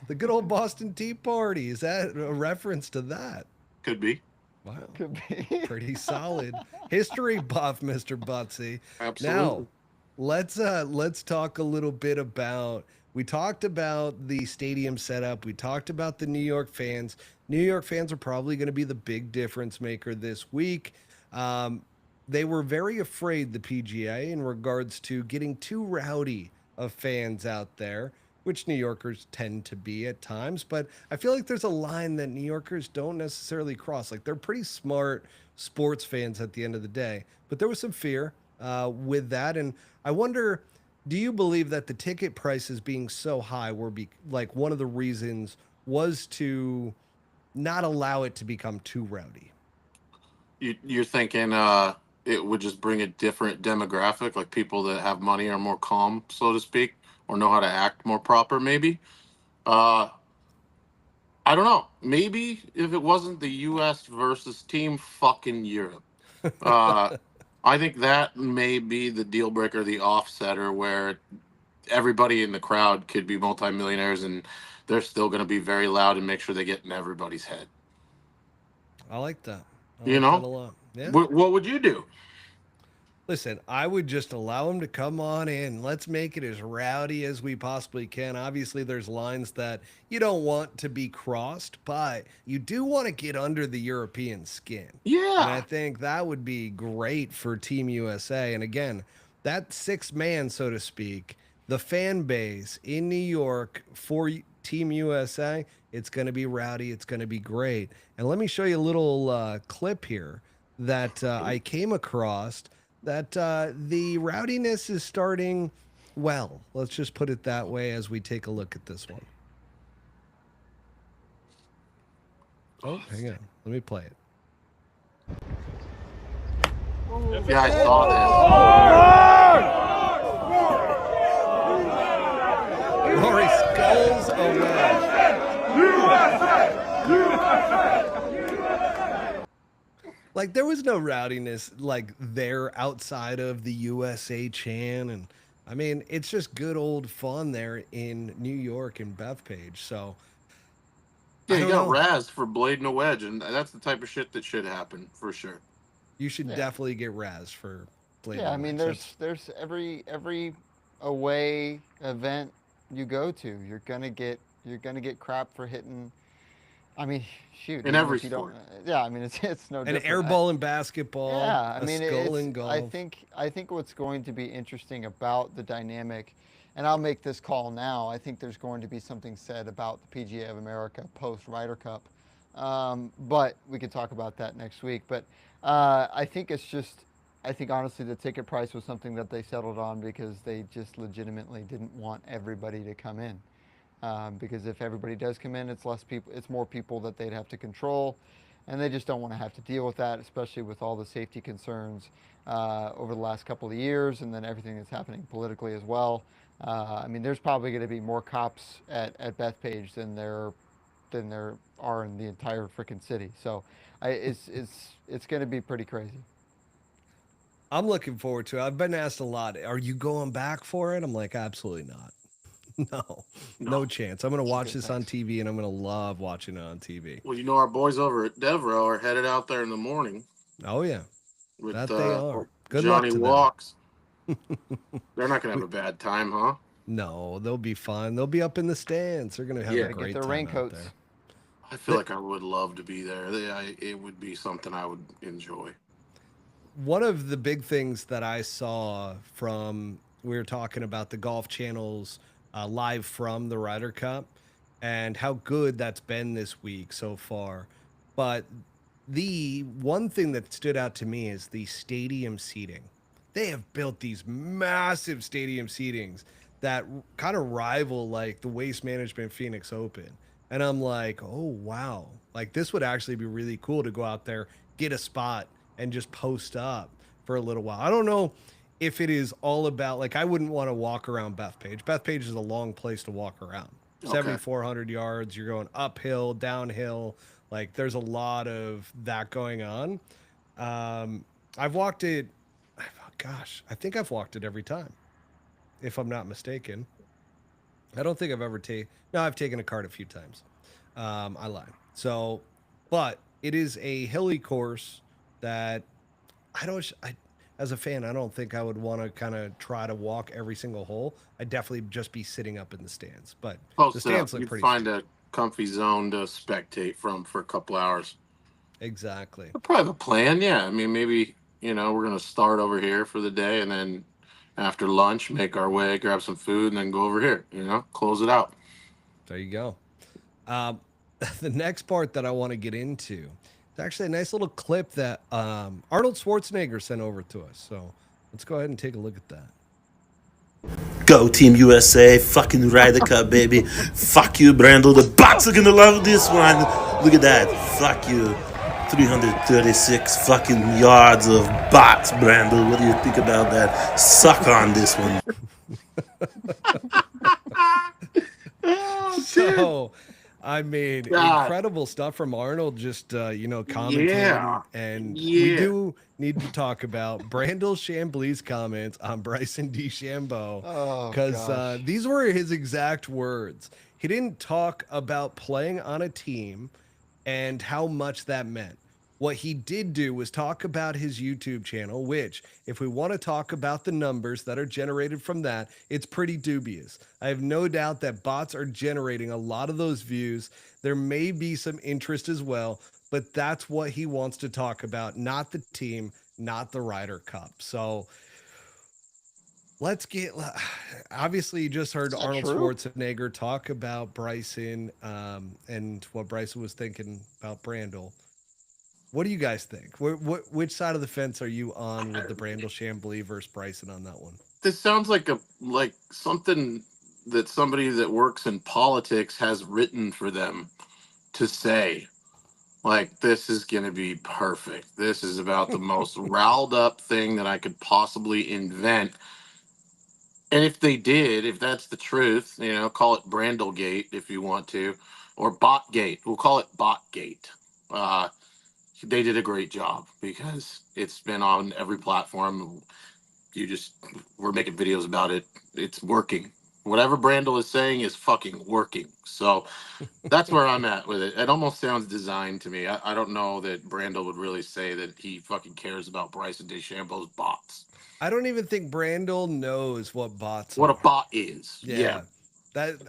Speaker 1: The good old Boston Tea Party. Is that a reference to that?
Speaker 4: Could be.
Speaker 1: Wow.
Speaker 2: Could be.
Speaker 1: Pretty solid. History buff, Mr. Butsy.
Speaker 4: Absolutely.
Speaker 1: Now, let's talk a little bit about, we talked about the stadium setup. We talked about the New York fans. New York fans are probably going to be the big difference maker this week. They were very afraid, the PGA, in regards to getting too rowdy of fans out there, which New Yorkers tend to be at times. But I feel like there's a line that New Yorkers don't necessarily cross. Like, they're pretty smart sports fans at the end of the day. But there was some fear with that. And I wonder, do you believe that the ticket prices being so high were like one of the reasons was to not allow it to become too rowdy?
Speaker 4: You're thinking it would just bring a different demographic, like people that have money are more calm, so to speak, or know how to act more proper, maybe? I don't know. Maybe if it wasn't the U.S. versus Team fucking Europe. I think that may be the deal breaker, the offsetter, where everybody in the crowd could be multimillionaires and they're still going to be very loud and make sure they get in everybody's head.
Speaker 1: I like that.
Speaker 4: You know?
Speaker 1: That a lot. Yeah.
Speaker 4: What would you do?
Speaker 1: Listen, I would just allow them to come on in. Let's make it as rowdy as we possibly can. Obviously, there's lines that you don't want to be crossed, but you do want to get under the European skin.
Speaker 4: Yeah.
Speaker 1: And I think that would be great for Team USA. And again, that 6-man, so to speak, the fan base in New York for Team USA, it's going to be rowdy. It's going to be great. And let me show you a little clip here that I came across that the rowdiness is starting well. Let's just put it that way as we take a look at this one. Oh, hang on. Let me play it.
Speaker 4: Yeah, I saw
Speaker 1: this. Rory skulls away. Like, there was no rowdiness like there outside of the USA chant. And I mean, it's just good old fun there in New York and Bethpage. So
Speaker 4: Yeah, you got razzed for blading a wedge, and that's the type of shit that should happen for sure.
Speaker 1: You should
Speaker 2: Yeah.
Speaker 1: definitely get Raz for Flavor
Speaker 2: Yeah, I mean,
Speaker 1: Wax.
Speaker 2: there's every away event you go to, you're gonna get crap for hitting. I mean, shoot,
Speaker 4: In
Speaker 2: even
Speaker 4: every
Speaker 2: if you don't,
Speaker 4: sport.
Speaker 2: yeah, I mean, it's no
Speaker 1: An
Speaker 2: different.
Speaker 1: air ball in basketball,
Speaker 2: Yeah, I
Speaker 1: a
Speaker 2: mean,
Speaker 1: skull
Speaker 2: it's.
Speaker 1: in
Speaker 2: I
Speaker 1: golf.
Speaker 2: think I think what's going to be interesting about the dynamic, and I'll make this call now. I think there's going to be something said about the PGA of America post Ryder Cup, but we could talk about that next week. But I think it's just. I think honestly, the ticket price was something that they settled on because they just legitimately didn't want everybody to come in. Because if everybody does come in, it's less people, it's more people that they'd have to control, and they just don't want to have to deal with that, especially with all the safety concerns over the last couple of years, and then everything that's happening politically as well. I mean, there's probably going to be more cops at Bethpage than there are in the entire freaking city. So it's going to be pretty crazy.
Speaker 1: I'm looking forward to it. I've been asked a lot, are you going back for it? I'm like, absolutely not. No, no
Speaker 4: No.
Speaker 1: chance. I'm going to watch
Speaker 2: Good,
Speaker 1: this on
Speaker 2: thanks.
Speaker 1: TV and I'm going to love watching it on TV.
Speaker 4: Well, our boys over at Devereaux are headed out there in the morning
Speaker 1: Oh, yeah,
Speaker 4: with
Speaker 1: that they are. Good luck
Speaker 4: Johnny
Speaker 1: to them.
Speaker 4: Walks. They're not going to have a bad time, huh?
Speaker 1: No, they'll be fine. They'll be up in the stands. They're going to have
Speaker 4: Yeah.
Speaker 1: a
Speaker 2: Got to get
Speaker 1: great
Speaker 2: their
Speaker 1: time out
Speaker 2: raincoats.
Speaker 1: there.
Speaker 4: I feel like I would love to be there. It would be something I would enjoy.
Speaker 1: One of the big things that I saw from, we were talking about the Golf Channel's live from the Ryder Cup and how good that's been this week so far. But the one thing that stood out to me is the stadium seating. They have built these massive stadium seatings that kind of rival like the Waste Management Phoenix Open. And I'm like, oh, wow. Like, this would actually be really cool to go out there, get a spot, and just post up for a little while. I don't know if it is all about, like, I wouldn't want to walk around Bethpage. Bethpage is a long place to walk around.
Speaker 4: Okay.
Speaker 1: 7,400 yards. You're going uphill, downhill. Like, there's a lot of that going on. I've walked it, gosh, I think I've walked it every time, if I'm not mistaken. I don't think I've ever taken, no, I've taken a cart a few times. I lied. So, but it is a hilly course that as a fan, I don't think I would want to kind of try to walk every single hole. I'd definitely just be sitting up in the stands. But the
Speaker 4: Post it up.
Speaker 1: stands look
Speaker 4: You'd
Speaker 1: pretty
Speaker 4: find
Speaker 1: steep.
Speaker 4: a comfy zone to spectate from for a couple hours.
Speaker 1: Exactly.
Speaker 4: I probably have a plan. Yeah. I mean, maybe, we're going to start over here for the day and then after lunch, make our way, grab some food, and then go over here, close it out.
Speaker 1: There you go. The next part that I want to get into is actually a nice little clip that Arnold Schwarzenegger sent over to us. So let's go ahead and take a look at that.
Speaker 5: Go Team USA, fucking Ryder Cup, baby. Fuck you, Brando. The bots are gonna love this one. Look at that. Fuck you. 336 fucking yards of bots, Brando. What do you think about that? Suck on this one.
Speaker 1: So, I mean,
Speaker 4: God.
Speaker 1: incredible stuff from Arnold, just, commentating.
Speaker 4: Yeah.
Speaker 1: And we
Speaker 4: Yeah.
Speaker 1: do need to talk about Brandel Chambly's comments on Bryson DeChambeau.
Speaker 2: Oh,
Speaker 1: Because
Speaker 2: gosh.
Speaker 1: these were his exact words. He didn't talk about playing on a team and how much that meant. What he did do was talk about his YouTube channel, which, if we want to talk about the numbers that are generated from that, it's pretty dubious. I have no doubt that bots are generating a lot of those views. There may be some interest as well, but that's what he wants to talk about, not the team, not the Ryder Cup. So let's get, obviously you just heard
Speaker 2: that
Speaker 1: Arnold
Speaker 2: true?
Speaker 1: Schwarzenegger talk about Bryson and what Bryson was thinking about Brandel. What do you guys think? Which side of the fence are you on with the Brandel Chambly versus Bryson on that one?
Speaker 4: This sounds like something that somebody that works in politics has written for them to say. Like, this is going to be perfect. This is about the most riled up thing that I could possibly invent. And if that's the truth, call it Brandelgate if you want to, or Botgate. We'll call it Botgate. They did a great job because it's been on every platform. We're making videos about it. It's working. Whatever Brandel is saying is fucking working. So that's where I'm at with it. It almost sounds designed to me. I don't know that Brandel would really say that he fucking cares about Bryson DeChambeau's bots.
Speaker 1: I don't even think Brandel knows what bots
Speaker 4: What
Speaker 1: are.
Speaker 4: a bot is. Yeah.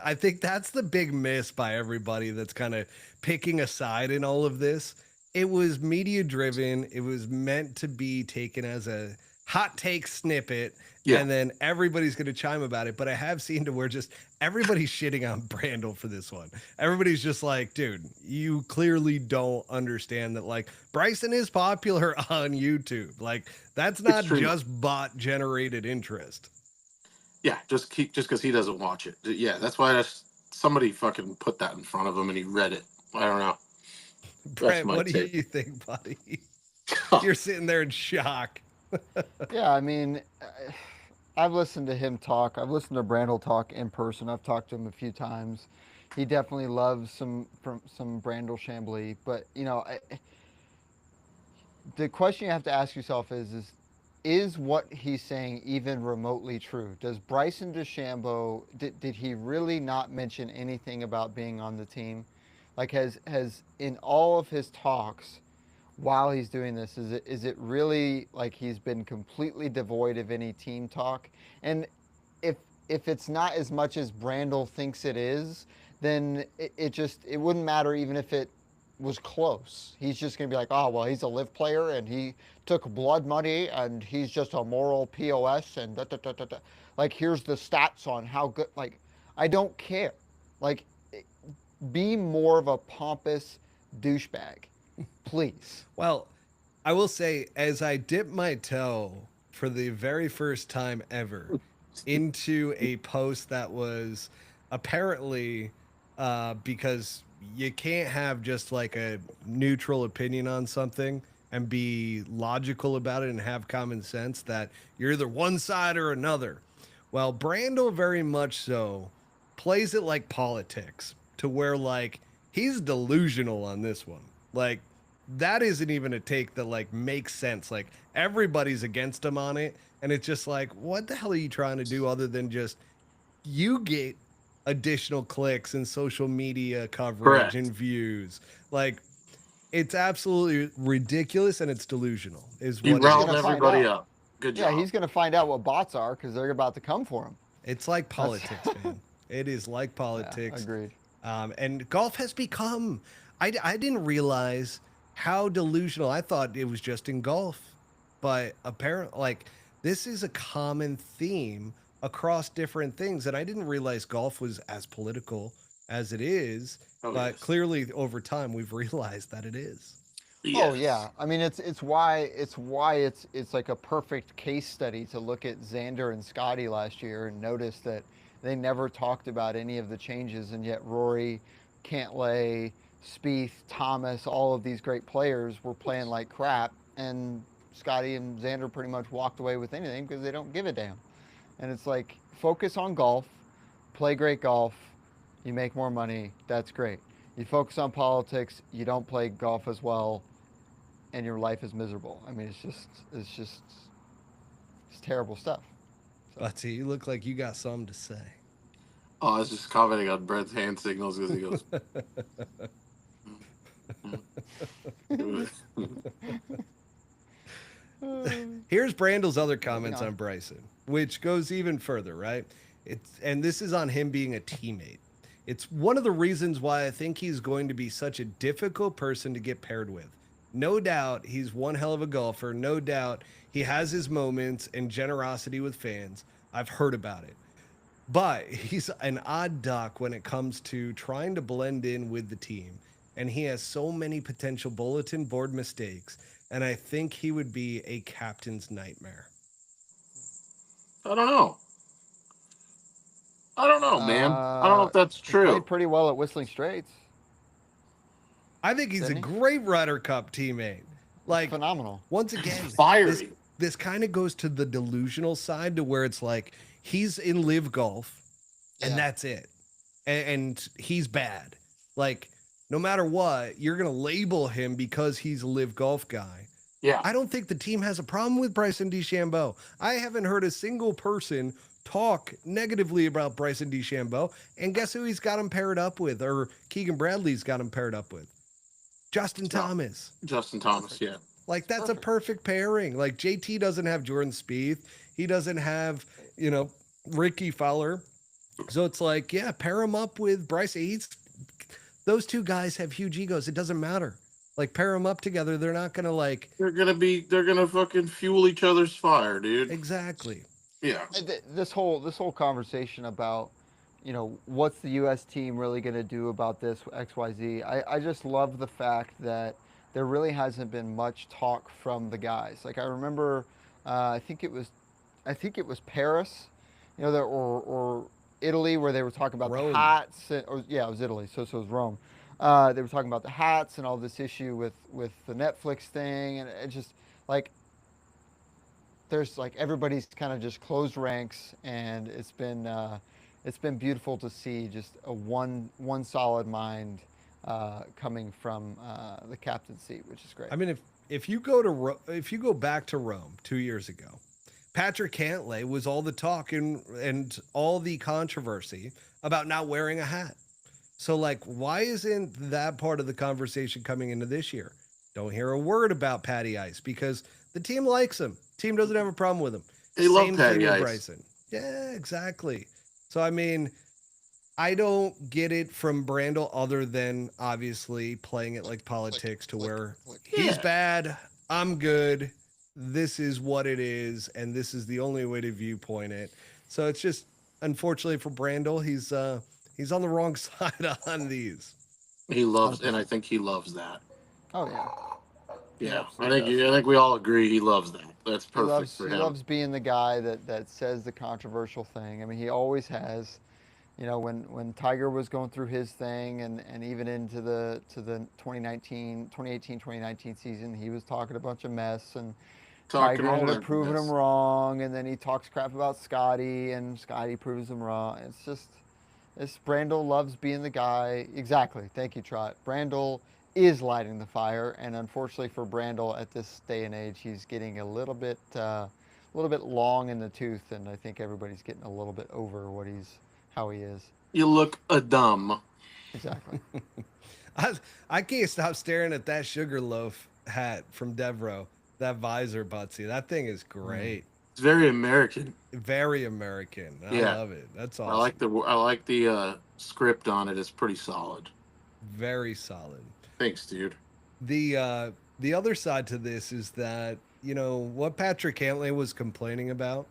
Speaker 1: I think that's the big miss by everybody that's kind of picking a side in all of this. It was media driven. It was meant to be taken as a hot take snippet,
Speaker 4: Yeah.
Speaker 1: and then everybody's going to chime about it. But I have seen to where just everybody's shitting on Brandel for this one. Everybody's just like, dude, you clearly don't understand that, like, Bryson is popular on YouTube. Like, that's not
Speaker 4: true.
Speaker 1: just bot generated interest.
Speaker 4: Yeah, just because he doesn't watch it. Yeah, that's why somebody fucking put that in front of him and he read it. I don't know.
Speaker 1: Brent,
Speaker 4: my
Speaker 1: what do
Speaker 4: take.
Speaker 1: you think, buddy? You're sitting there in shock.
Speaker 2: Yeah, I mean, I've listened to him talk. I've listened to Brandel talk in person. I've talked to him a few times. He definitely loves some Brandel Chambly. But, you know, the question you have to ask yourself is what he's saying even remotely true? Does Bryson DeChambeau, did he really not mention anything about being on the team? Like, has in all of his talks while he's doing this, is it really like he's been completely devoid of any team talk? And if it's not as much as Brandel thinks it is, then it wouldn't matter even if it was close. He's just going to be like, oh, well, he's a live player and he took blood money and he's just a moral POS and da, da, da, da, da. Like, here's the stats on how good. Like, I don't care. Like, be more of a pompous douchebag, please.
Speaker 1: Well, I will say, as I dip my toe for the very first time ever into a post that was apparently because you can't have just like a neutral opinion on something and be logical about it and have common sense that you're either one side or another. Well, Brandel very much so plays it like politics, to where, like, he's delusional on this one. Like, that isn't even a take that, like, makes sense. Like, everybody's against him on it, and it's just like, what the hell are you trying to do other than just you get additional clicks and social media coverage
Speaker 4: Correct.
Speaker 1: and views? Like, it's absolutely ridiculous, and it's delusional is
Speaker 4: He
Speaker 1: what
Speaker 4: riled
Speaker 2: gonna find
Speaker 4: everybody
Speaker 2: out.
Speaker 4: up. Good
Speaker 2: Yeah,
Speaker 4: job.
Speaker 2: he's going to find out what bots are because they're about to come for him.
Speaker 1: it's like politics, man. It is like politics.
Speaker 2: Yeah, agreed.
Speaker 1: And golf has become, I didn't realize how delusional. I thought it was just in golf, but apparently, like, this is a common theme across different things. And I didn't realize golf was as political as it is,
Speaker 4: Oh,
Speaker 1: but
Speaker 4: yes.
Speaker 1: clearly over time we've realized that it is.
Speaker 2: Oh
Speaker 4: Yes.
Speaker 2: yeah, I mean it's why it's like a perfect case study to look at Xander and Scotty last year and notice that they never talked about any of the changes, and yet Rory, Cantlay, Spieth, Thomas, all of these great players were playing like crap, and Scotty and Xander pretty much walked away with anything because they don't give a damn. And it's like, focus on golf, play great golf, you make more money, that's great. You focus on politics, you don't play golf as well, and your life is miserable. I mean, it's terrible stuff.
Speaker 1: Buttsy, you look like you got something to say.
Speaker 4: Oh, I was just commenting on Brett's hand signals because he goes.
Speaker 1: Here's Brandel's other comments
Speaker 2: on.
Speaker 1: on Bryson, which goes even further, right? And this is on him being a teammate. It's one of the reasons why I think he's going to be such a difficult person to get paired with. No doubt he's one hell of a golfer. No doubt he has his moments and generosity with fans. I've heard about it. But he's an odd duck when it comes to trying to blend in with the team. And he has so many potential bulletin board mistakes. And I think he would be a captain's nightmare.
Speaker 4: I don't know. Man. I don't know if that's
Speaker 2: He
Speaker 4: true.
Speaker 2: played pretty well at Whistling Straits.
Speaker 1: I think he's a
Speaker 2: Didn't he?
Speaker 1: great Ryder Cup teammate. Like,
Speaker 2: Phenomenal.
Speaker 1: once again,
Speaker 4: Fiery.
Speaker 1: this kind of goes to the delusional side, to where it's like he's in live golf and
Speaker 2: Yeah.
Speaker 1: that's it. And he's bad. Like, no matter what, you're going to label him because he's a live golf guy.
Speaker 4: Yeah.
Speaker 1: I don't think the team has a problem with Bryson DeChambeau. I haven't heard a single person talk negatively about Bryson DeChambeau. And guess who he's got him paired up with, or Keegan Bradley's got him paired up with? Justin Thomas.
Speaker 4: Justin Thomas, yeah.
Speaker 1: Like, that's a perfect pairing. Like, JT doesn't have Jordan Spieth. He doesn't have, Ricky Fowler. So it's like, yeah, pair him up with Bryce. Those two guys have huge egos. It doesn't matter. Like, pair them up together. They're not going to,
Speaker 4: They're going to fucking fuel each other's fire, dude.
Speaker 1: Exactly.
Speaker 4: Yeah.
Speaker 2: This whole conversation about, what's the U.S. team really going to do about this XYZ? I just love the fact that there really hasn't been much talk from the guys. Like, I remember, I think it was Paris, or Italy, where they were talking about
Speaker 1: Rome.
Speaker 2: the hats. It was Italy. So it was Rome. They were talking about the hats and all this issue with the Netflix thing, and it just like there's like everybody's kind of just closed ranks, and it's been beautiful to see just a one solid mind coming from the captaincy, which is great.
Speaker 1: I mean, if you go back to Rome 2 years ago, Patrick Cantlay was all the talk and all the controversy about not wearing a hat. So, like, why isn't that part of the conversation coming into this year? Don't hear a word about Patty Ice because the team likes him. Team doesn't have a problem with him.
Speaker 4: They love Patty Ice.
Speaker 1: Bryson. Yeah, exactly. So, I mean, I don't get it from Brandel other than obviously playing it like politics to where he's bad, I'm good, this is what it is, and this is the only way to viewpoint it. So it's just, unfortunately for Brandel, he's on the wrong side on these.
Speaker 4: He loves, and I think he loves that.
Speaker 2: Oh yeah.
Speaker 4: Yeah, I think we all agree he loves that. That's perfect for him.
Speaker 2: He loves being the guy that says the controversial thing. I mean, he always has. When Tiger was going through his thing and even into the 2018-2019 season, he was talking a bunch of mess, and Tiger ended up proving him wrong, and then he talks crap about Scotty, and Scotty proves him wrong. Brandel loves being the guy. Exactly. Thank you, Trot. Brandel is lighting the fire, and unfortunately for Brandel at this day and age, he's getting a little bit long in the tooth, and I think everybody's getting a little bit over how he is.
Speaker 4: You look a dumb.
Speaker 2: Exactly.
Speaker 1: I can't stop staring at that sugar loaf hat from Devereaux. That visor, Butsy. That thing is great.
Speaker 4: It's very American.
Speaker 1: Very American. I love it. That's awesome.
Speaker 4: I like the script on it. It's pretty solid.
Speaker 1: Very solid.
Speaker 4: Thanks, dude.
Speaker 1: The other side to this is that, what Patrick Cantlay was complaining about,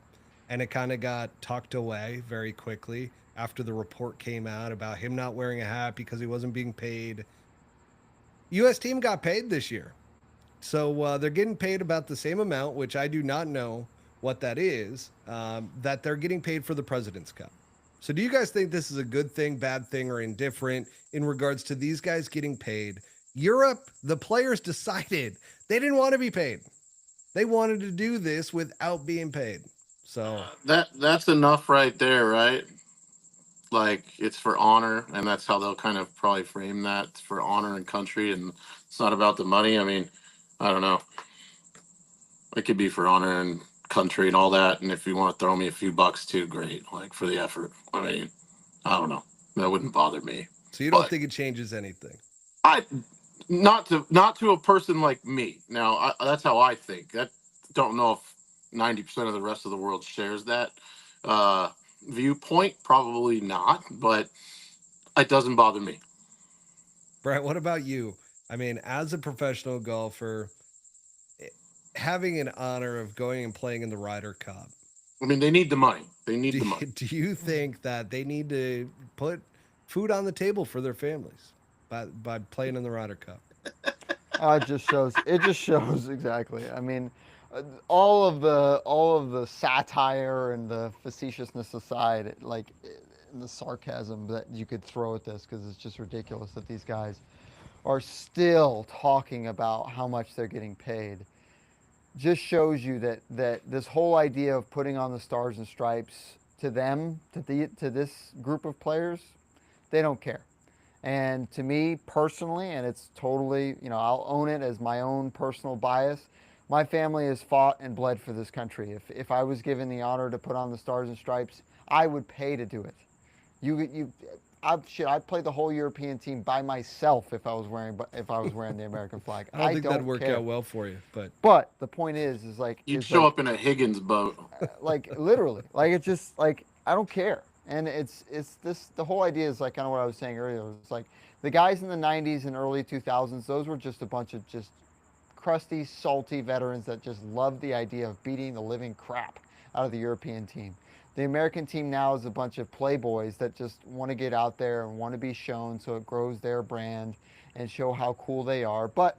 Speaker 1: and it kind of got tucked away very quickly after the report came out about him not wearing a hat because he wasn't being paid. U.S. team got paid this year. So they're getting paid about the same amount, which I do not know what that is, that they're getting paid for the President's Cup. So do you guys think this is a good thing, bad thing, or indifferent in regards to these guys getting paid? Europe, the players decided they didn't want to be paid. They wanted to do this without being paid. So
Speaker 4: that's enough right there, right? Like, it's for honor, and that's how they'll kind of probably frame that. It's for honor and country, and it's not about the money. I mean, I don't know. It could be for honor and country and all that, and if you want to throw me a few bucks too, great. Like, for the effort. I mean, I don't know. That wouldn't bother me.
Speaker 1: So you don't think it changes anything?
Speaker 4: Not to a person like me. Now, that's how I think. I don't know if 90% of the rest of the world shares that viewpoint. Probably not, but it doesn't bother me.
Speaker 1: Brett, what about you? I mean, as a professional golfer, having an honor of going and playing in the Ryder Cup.
Speaker 4: I mean, they need the money. They need the money.
Speaker 1: Do you think that they need to put food on the table for their families by playing in the Ryder Cup?
Speaker 2: It just shows exactly. I mean, all of the satire and the facetiousness aside, like the sarcasm that you could throw at this, because it's just ridiculous that these guys are still talking about how much they're getting paid. Just shows you that this whole idea of putting on the stars and stripes to them, to this group of players, they don't care. And to me personally, and it's totally, I'll own it as my own personal bias, My family has fought and bled for this country. If I was given the honor to put on the Stars and Stripes, I would pay to do it. I'd play the whole European team by myself if I was wearing the American flag.
Speaker 1: I don't think that'd work
Speaker 2: care.
Speaker 1: out well for you, but
Speaker 2: The point is like
Speaker 4: you'd show up in a Higgins boat.
Speaker 2: like literally, like it's just like I don't care. And it's the whole idea is like kind of what I was saying earlier. It's like the guys in the 90s and early 2000s, those were just a bunch of just crusty, salty veterans that just loved the idea of beating the living crap out of the European team. The American team now is a bunch of playboys that just want to get out there and want to be shown, so it grows their brand and show how cool they are. But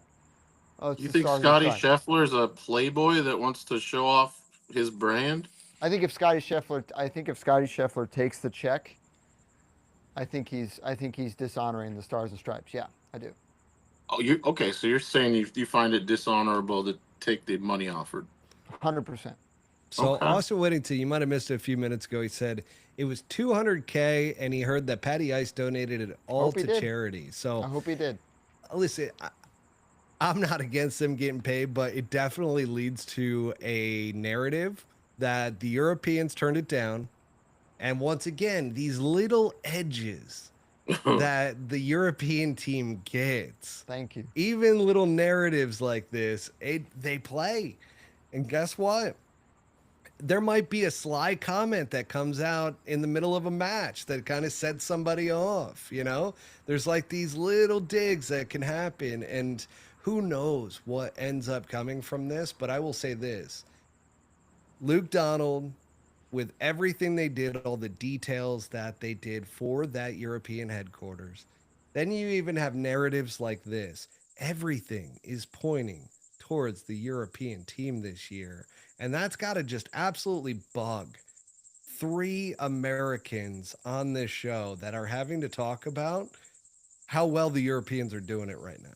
Speaker 4: you think Scotty Scheffler is a playboy that wants to show off his brand?
Speaker 2: I think if Scotty Scheffler takes the check, I think he's dishonoring the Stars and Stripes. Yeah, I do.
Speaker 4: Oh, okay? So you're saying you find it dishonorable to take the money offered?
Speaker 2: 100%.
Speaker 1: So
Speaker 4: Okay.
Speaker 1: Austin Whittington, you might have missed it a few minutes ago. He said it was $200K, and he heard that Patty Ice donated it all to charity. So
Speaker 2: I hope he did.
Speaker 1: Listen, I'm not against them getting paid, but it definitely leads to a narrative that the Europeans turned it down. And once again, these little edges that the European team gets.
Speaker 2: Thank you.
Speaker 1: Even little narratives like this, they play. And guess what? There might be a sly comment that comes out in the middle of a match that kind of sets somebody off, you know? There's like these little digs that can happen, and who knows what ends up coming from this, but I will say this. Luke Donald, with everything they did, all the details that they did for that European headquarters, then you even have narratives like this. Everything is pointing towards the European team this year. And that's got to just absolutely bug 3 Americans on this show that are having to talk about how well the Europeans are doing it right now.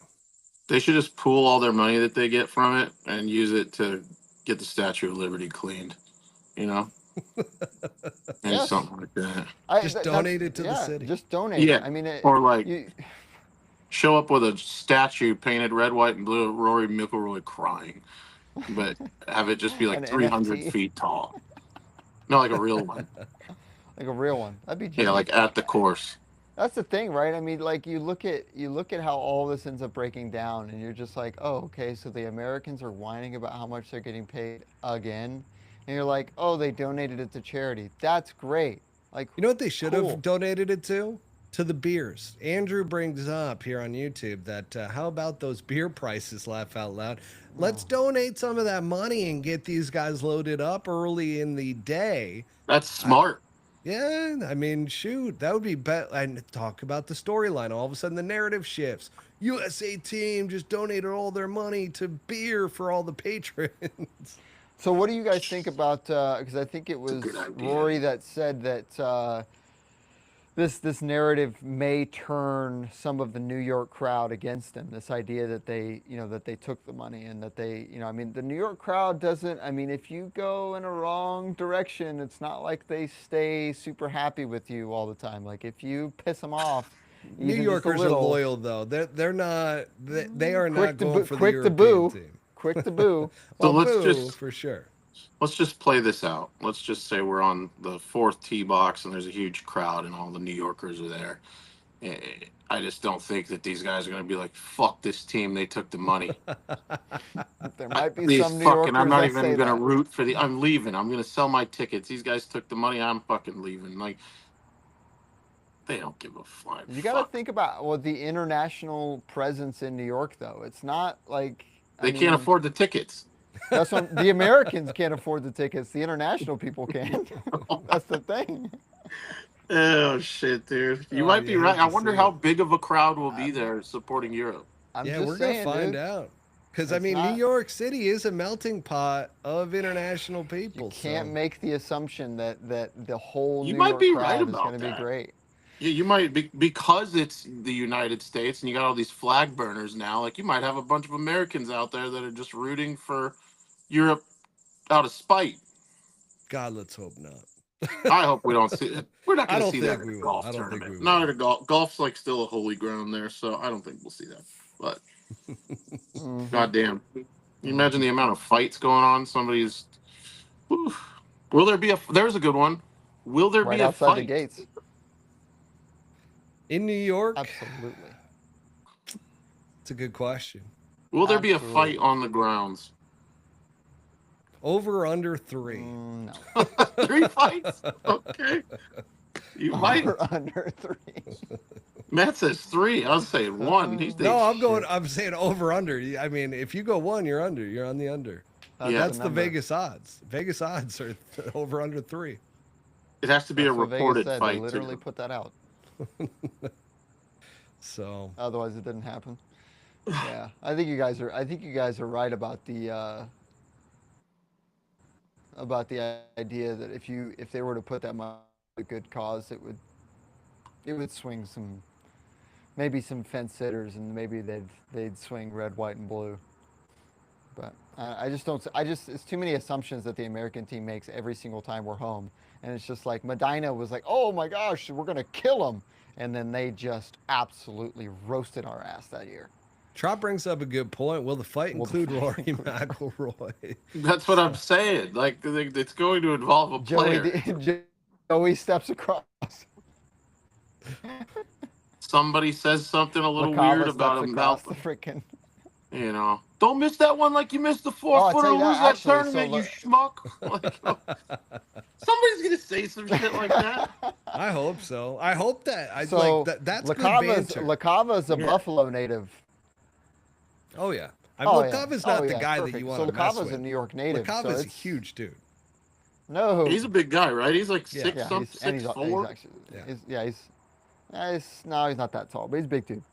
Speaker 4: They should just pool all their money that they get from it and use it to get the Statue of Liberty cleaned, you know? Maybe something like that.
Speaker 1: Just donate it to the city.
Speaker 2: Just donate.
Speaker 4: Yeah.
Speaker 2: I mean,
Speaker 4: Or like show up with a statue painted red, white, and blue of Rory McIlroy crying, but have it just be like 300
Speaker 2: NFT.
Speaker 4: feet tall. No, like a real one.
Speaker 2: Like a real one. That'd be genius.
Speaker 4: Yeah, like at the course.
Speaker 2: That's the thing, right? I mean, like you look at how all this ends up breaking down, and you're just like, oh, okay, so the Americans are whining about how much they're getting paid again, and you're like, oh, they donated it to charity. That's great. Like,
Speaker 1: you know what they should
Speaker 2: cool.
Speaker 1: have donated it to? To the beers. Andrew brings up here on YouTube that how about those beer prices, laugh out loud. Let's donate some of that money and get these guys loaded up early in the day.
Speaker 4: That's smart.
Speaker 1: Yeah, I mean, shoot, that would be better. And talk about the storyline. All of a sudden, the narrative shifts. USA team just donated all their money to beer for all the patrons.
Speaker 2: So what do you guys think about, because I think it was Rory that said that this narrative may turn some of the New York crowd against them. This idea that they took the money and that they, I mean, the New York crowd doesn't, I mean, if you go in a wrong direction, it's not like they stay super happy with you all the time. Like if you piss them off,
Speaker 1: New Yorkers are loyal though. They're not, they are not going for the
Speaker 2: quick
Speaker 1: European
Speaker 2: to boo.
Speaker 1: team.
Speaker 2: Quick to boo.
Speaker 4: So
Speaker 1: Well,
Speaker 4: let's
Speaker 1: boo,
Speaker 4: just
Speaker 1: for sure.
Speaker 4: Let's just play this out. Let's just say we're on the 4th tee box and there's a huge crowd and all the New Yorkers are there. I just don't think that these guys are going to be like, fuck this team, they took the money.
Speaker 2: There might be some New Yorkers
Speaker 4: I'm not
Speaker 2: that
Speaker 4: even
Speaker 2: say
Speaker 4: going to
Speaker 2: that.
Speaker 4: root for I'm leaving. I'm going to sell my tickets. These guys took the money. I'm fucking leaving. Like, they don't give a flying
Speaker 2: You got to
Speaker 4: fuck.
Speaker 2: think about the international presence in New York, though. It's not like
Speaker 4: They can't afford the tickets.
Speaker 2: That's what the Americans can't afford the tickets. The international people can. That's the thing.
Speaker 4: Oh shit, dude! You
Speaker 1: Oh,
Speaker 4: might be
Speaker 1: you
Speaker 4: right.
Speaker 1: hate
Speaker 4: I
Speaker 1: to
Speaker 4: wonder
Speaker 1: see
Speaker 4: how
Speaker 1: it.
Speaker 4: big of a crowd will be there supporting Europe.
Speaker 2: I'm
Speaker 1: Yeah,
Speaker 2: just
Speaker 1: we're
Speaker 2: saying,
Speaker 1: gonna find
Speaker 2: dude,
Speaker 1: out. Because I
Speaker 2: It's
Speaker 1: mean,
Speaker 2: not-
Speaker 1: New York City is a melting pot of international people.
Speaker 2: You can't
Speaker 1: so.
Speaker 2: make the assumption that the whole
Speaker 4: You
Speaker 2: New
Speaker 4: might
Speaker 2: York
Speaker 4: be
Speaker 2: crowd
Speaker 4: right
Speaker 2: is
Speaker 4: about
Speaker 2: going to be
Speaker 4: that.
Speaker 2: great.
Speaker 4: Yeah, you might be, because it's the United States and you got all these flag burners now. Like you might have a bunch of Americans out there that are just rooting for Europe out of spite.
Speaker 1: God, let's hope not.
Speaker 4: I hope we don't see it. We're not
Speaker 1: I
Speaker 4: going to
Speaker 1: don't
Speaker 4: see that
Speaker 1: think
Speaker 4: in
Speaker 1: we
Speaker 4: a
Speaker 1: will.
Speaker 4: golf
Speaker 1: I don't think
Speaker 4: tournament.
Speaker 1: we will.
Speaker 4: Not at a golf. Golf's like still a holy ground there, so I don't think we'll see that. But goddamn, You imagine the amount of fights going on. Somebody's. Whew. Will there be a? There's a good one. Will there
Speaker 2: Right
Speaker 4: be a
Speaker 2: outside
Speaker 4: fight
Speaker 2: the gates.
Speaker 1: In New York?
Speaker 2: Absolutely.
Speaker 1: It's a good question.
Speaker 4: Will there be a
Speaker 2: Absolutely.
Speaker 4: fight on the grounds?
Speaker 1: Over under 3.
Speaker 2: No.
Speaker 4: 3 fights? Okay. You might.
Speaker 2: Over under 3.
Speaker 4: Matt says 3. I was saying 1. He thinks,
Speaker 1: No, I'm saying over under. I mean, if you go 1, you're under. You're on the under.
Speaker 4: Yeah.
Speaker 1: That's the Vegas odds. Vegas odds are over under 3.
Speaker 4: it has to be
Speaker 2: That's
Speaker 4: a
Speaker 2: what Vegas
Speaker 4: reported
Speaker 2: said.
Speaker 4: fight.
Speaker 2: They literally
Speaker 4: too.
Speaker 2: put that out.
Speaker 1: So
Speaker 2: Otherwise, it didn't happen. Yeah, I think you guys are right about the idea that if they were to put that money to a good cause, it would swing maybe some fence sitters, and maybe they'd swing red, white, and blue. But I just don't. It's too many assumptions that the American team makes every single time we're home, and it's just like Medina was like, oh my gosh, we're gonna kill them, and then they just absolutely roasted our ass that year.
Speaker 1: Trop brings up a good point. Will the fight include Rory McIlroy?
Speaker 4: That's what I'm saying. Like, it's going to involve a player.
Speaker 2: Joey steps across.
Speaker 4: Somebody says something a little weird about him helping.
Speaker 2: Freaking.
Speaker 4: You know, don't miss that one like you missed the 4-footer.
Speaker 2: tell you
Speaker 4: Lose
Speaker 2: that,
Speaker 4: that
Speaker 2: actually,
Speaker 4: tournament, you schmuck. Somebody's gonna say some shit like that.
Speaker 1: I hope so. I hope that.
Speaker 2: So
Speaker 1: That's good
Speaker 2: LaCava's
Speaker 1: banter.
Speaker 2: LaCava's a Buffalo native.
Speaker 1: Oh yeah.
Speaker 2: LaCava's
Speaker 1: not the guy that you want
Speaker 2: so
Speaker 1: to mess
Speaker 2: LaCava's
Speaker 1: with.
Speaker 2: a New York native.
Speaker 1: LaCava's
Speaker 2: so
Speaker 1: a huge dude.
Speaker 2: No,
Speaker 4: He's a big guy, right? He's like
Speaker 1: Yeah.
Speaker 4: 6'4".
Speaker 2: He's not that tall, but he's a big dude.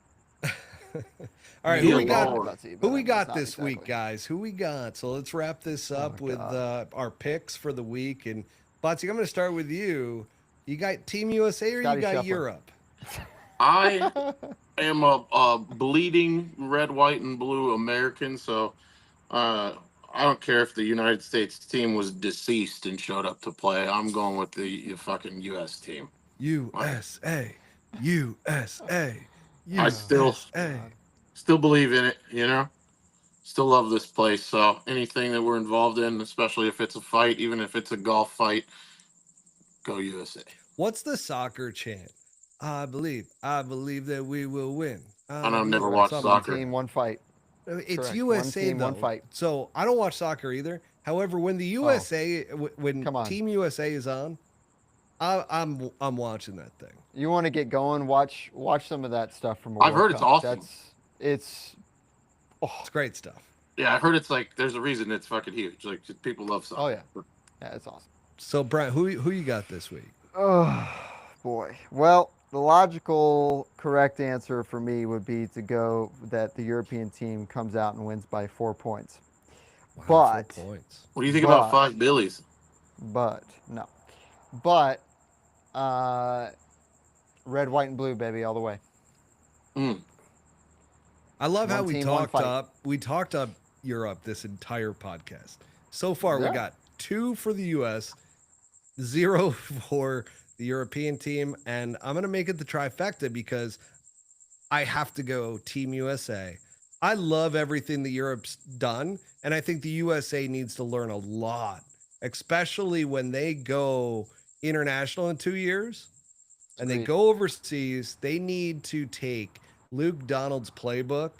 Speaker 1: All right,
Speaker 4: He's
Speaker 1: who we
Speaker 4: a
Speaker 1: got?
Speaker 4: baller.
Speaker 1: Who we got this week, guys? Who we got? So let's wrap this up with our picks for the week. And Botsy, I'm going to start with you. You got Team USA or
Speaker 2: Scotty
Speaker 1: you got
Speaker 2: Scheffler.
Speaker 1: Europe?
Speaker 4: I am a bleeding red, white, and blue American, so I don't care if the United States team was deceased and showed up to play. I'm going with the fucking U.S. team.
Speaker 1: USA. USA.
Speaker 4: I still believe in it, you know? Still love this place. So anything that we're involved in, especially if it's a fight, even if it's a golf fight, go USA.
Speaker 1: What's the soccer chant? I believe that we will win.
Speaker 4: I've never watched soccer.
Speaker 2: One team, one fight.
Speaker 1: It's
Speaker 2: Correct.
Speaker 1: USA
Speaker 2: One team,
Speaker 1: though.
Speaker 2: one fight.
Speaker 1: So I don't watch soccer either. However, when the USA, when
Speaker 2: Come on.
Speaker 1: Team USA is on, I'm watching that thing.
Speaker 2: You want to get going? Watch some of that stuff from.
Speaker 4: I've heard it's awesome.
Speaker 1: It's great stuff.
Speaker 4: Yeah, I heard it's like there's a reason it's fucking huge. Like people love soccer.
Speaker 2: Oh yeah, it's awesome.
Speaker 1: So Brent, who you got this week?
Speaker 2: Oh boy. Well, the logical correct answer for me would be to go that the European team comes out and wins by 4 points.
Speaker 1: Wow,
Speaker 2: But
Speaker 1: 4 points.
Speaker 4: What do you think about 5 Billies?
Speaker 2: But red, white, and blue, baby, all the way.
Speaker 1: I love how
Speaker 2: One team, one fight.
Speaker 1: we talked up Europe this entire podcast. So far, we got 2 for the US, 0 for the European team, and I'm gonna make it the trifecta because I have to go Team USA. I love everything that Europe's done, and I think the USA needs to learn a lot, especially when they go international in 2 years and they go overseas. They need to take Luke Donald's playbook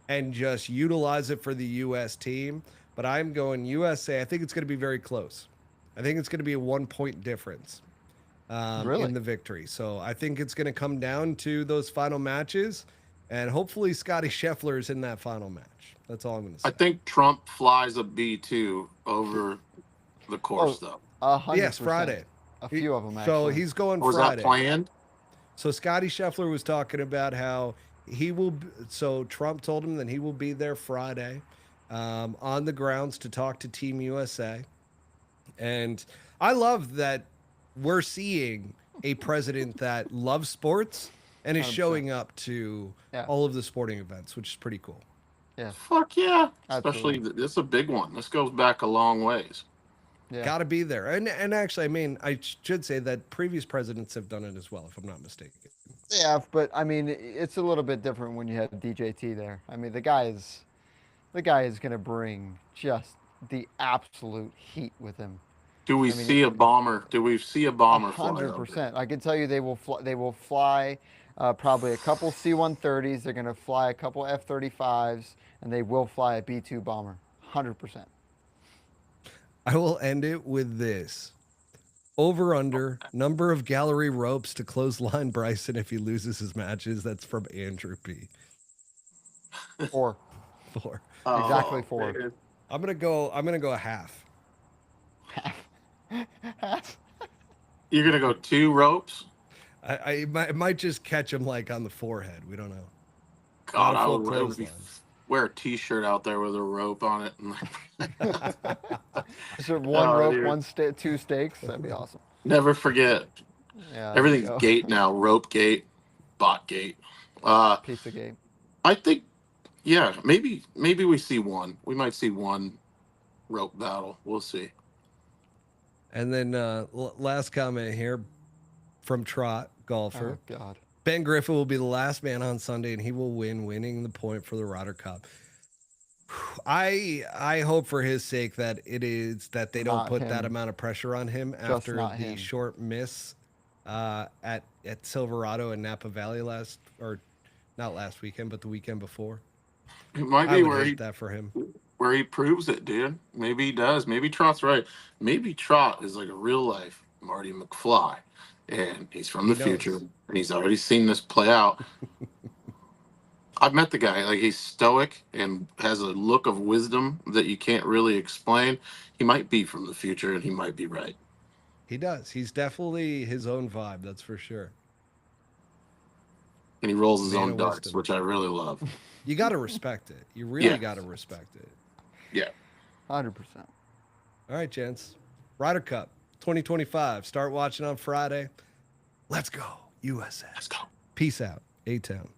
Speaker 1: and just utilize it for the US team. But I'm going USA. I think it's going to be very close. I think it's going to be a 1 point difference in the victory. So I think it's going to come down to those final matches, and hopefully Scotty Scheffler is in that final match. That's all I'm going to say.
Speaker 4: I think Trump flies a B2 over the course, though.
Speaker 2: 100%.
Speaker 1: Yes, Friday.
Speaker 2: A few of them, actually.
Speaker 1: So he's going
Speaker 4: Was
Speaker 1: Friday.
Speaker 4: that planned?
Speaker 1: So Scotty Scheffler was talking about how he will. So Trump told him that he will be there Friday on the grounds to talk to Team USA. And I love that we're seeing a president that loves sports and is
Speaker 2: 100%.
Speaker 1: showing up to all of the sporting events, which is pretty cool.
Speaker 2: Yeah.
Speaker 4: Fuck yeah.
Speaker 2: Absolutely.
Speaker 4: Especially, this is a big one. This goes back a long ways.
Speaker 2: Yeah.
Speaker 1: Got to be there. And actually, I mean, I should say that previous presidents have done it as well, if I'm not mistaken.
Speaker 2: Yeah, but I mean, it's a little bit different when you have DJT there. I mean, the guy is The guy is going to bring just the absolute heat with him.
Speaker 4: Do we see a bomber? Do we see a bomber fly?
Speaker 2: 100%. I can tell you they will fly. They will fly probably a couple C-130s. They're going to fly a couple F-35s, and they will fly a B-2 bomber. 100%.
Speaker 1: I will end it with this. Over under number of gallery ropes to clothesline Bryson if he loses his matches. That's from Andrew P.
Speaker 2: 4.
Speaker 1: 4.
Speaker 2: Exactly 4.
Speaker 4: Man.
Speaker 1: I'm gonna go a half.
Speaker 4: You're gonna go 2 ropes?
Speaker 1: I might just catch him like on the forehead. We don't know.
Speaker 4: God,
Speaker 1: Not a
Speaker 4: I
Speaker 1: full
Speaker 4: would
Speaker 1: clothesline.
Speaker 4: wear a T-shirt out there with a rope on it.
Speaker 2: Is there one rope,
Speaker 4: dude.
Speaker 2: 2 stakes? That'd be awesome.
Speaker 4: Never forget.
Speaker 2: Yeah.
Speaker 4: Everything's gate now. Rope gate, bot gate.
Speaker 2: Pizza game.
Speaker 4: I think, yeah, maybe we see one. We might see one rope battle. We'll see.
Speaker 1: And then last comment here from Trot Golfer.
Speaker 2: Oh God.
Speaker 1: Ben Griffin will be the last man on Sunday, and he will winning the point for the Ryder Cup. I hope for his sake that they don't
Speaker 2: Not
Speaker 1: put
Speaker 2: him.
Speaker 1: that amount of pressure on him after
Speaker 2: not
Speaker 1: the
Speaker 2: him.
Speaker 1: short miss at Silverado and Napa Valley not last weekend, but the weekend before.
Speaker 4: It might
Speaker 1: I
Speaker 4: be
Speaker 1: would
Speaker 4: where
Speaker 1: hate that for him.
Speaker 4: where he proves it, dude. Maybe he does. Maybe Trot's right. Maybe Trot is like a real life Marty McFly, and he's from the
Speaker 1: He
Speaker 4: future,
Speaker 1: knows.
Speaker 4: and he's already seen this play out. I've met the guy. Like, he's stoic and has a look of wisdom that you can't really explain. He might be from the future, and he might be right.
Speaker 1: He does. He's definitely his own vibe. That's for sure.
Speaker 4: And he rolls his
Speaker 1: Man
Speaker 4: own
Speaker 1: of
Speaker 4: darts,
Speaker 1: wisdom.
Speaker 4: which I really love.
Speaker 1: You got to respect it. You really
Speaker 4: Yeah.
Speaker 1: got to respect it.
Speaker 4: Yeah.
Speaker 2: 100%.
Speaker 1: All right, gents. Ryder Cup 2025. Start watching on Friday. Let's go, USA.
Speaker 4: Let's go.
Speaker 1: Peace out, A-Town.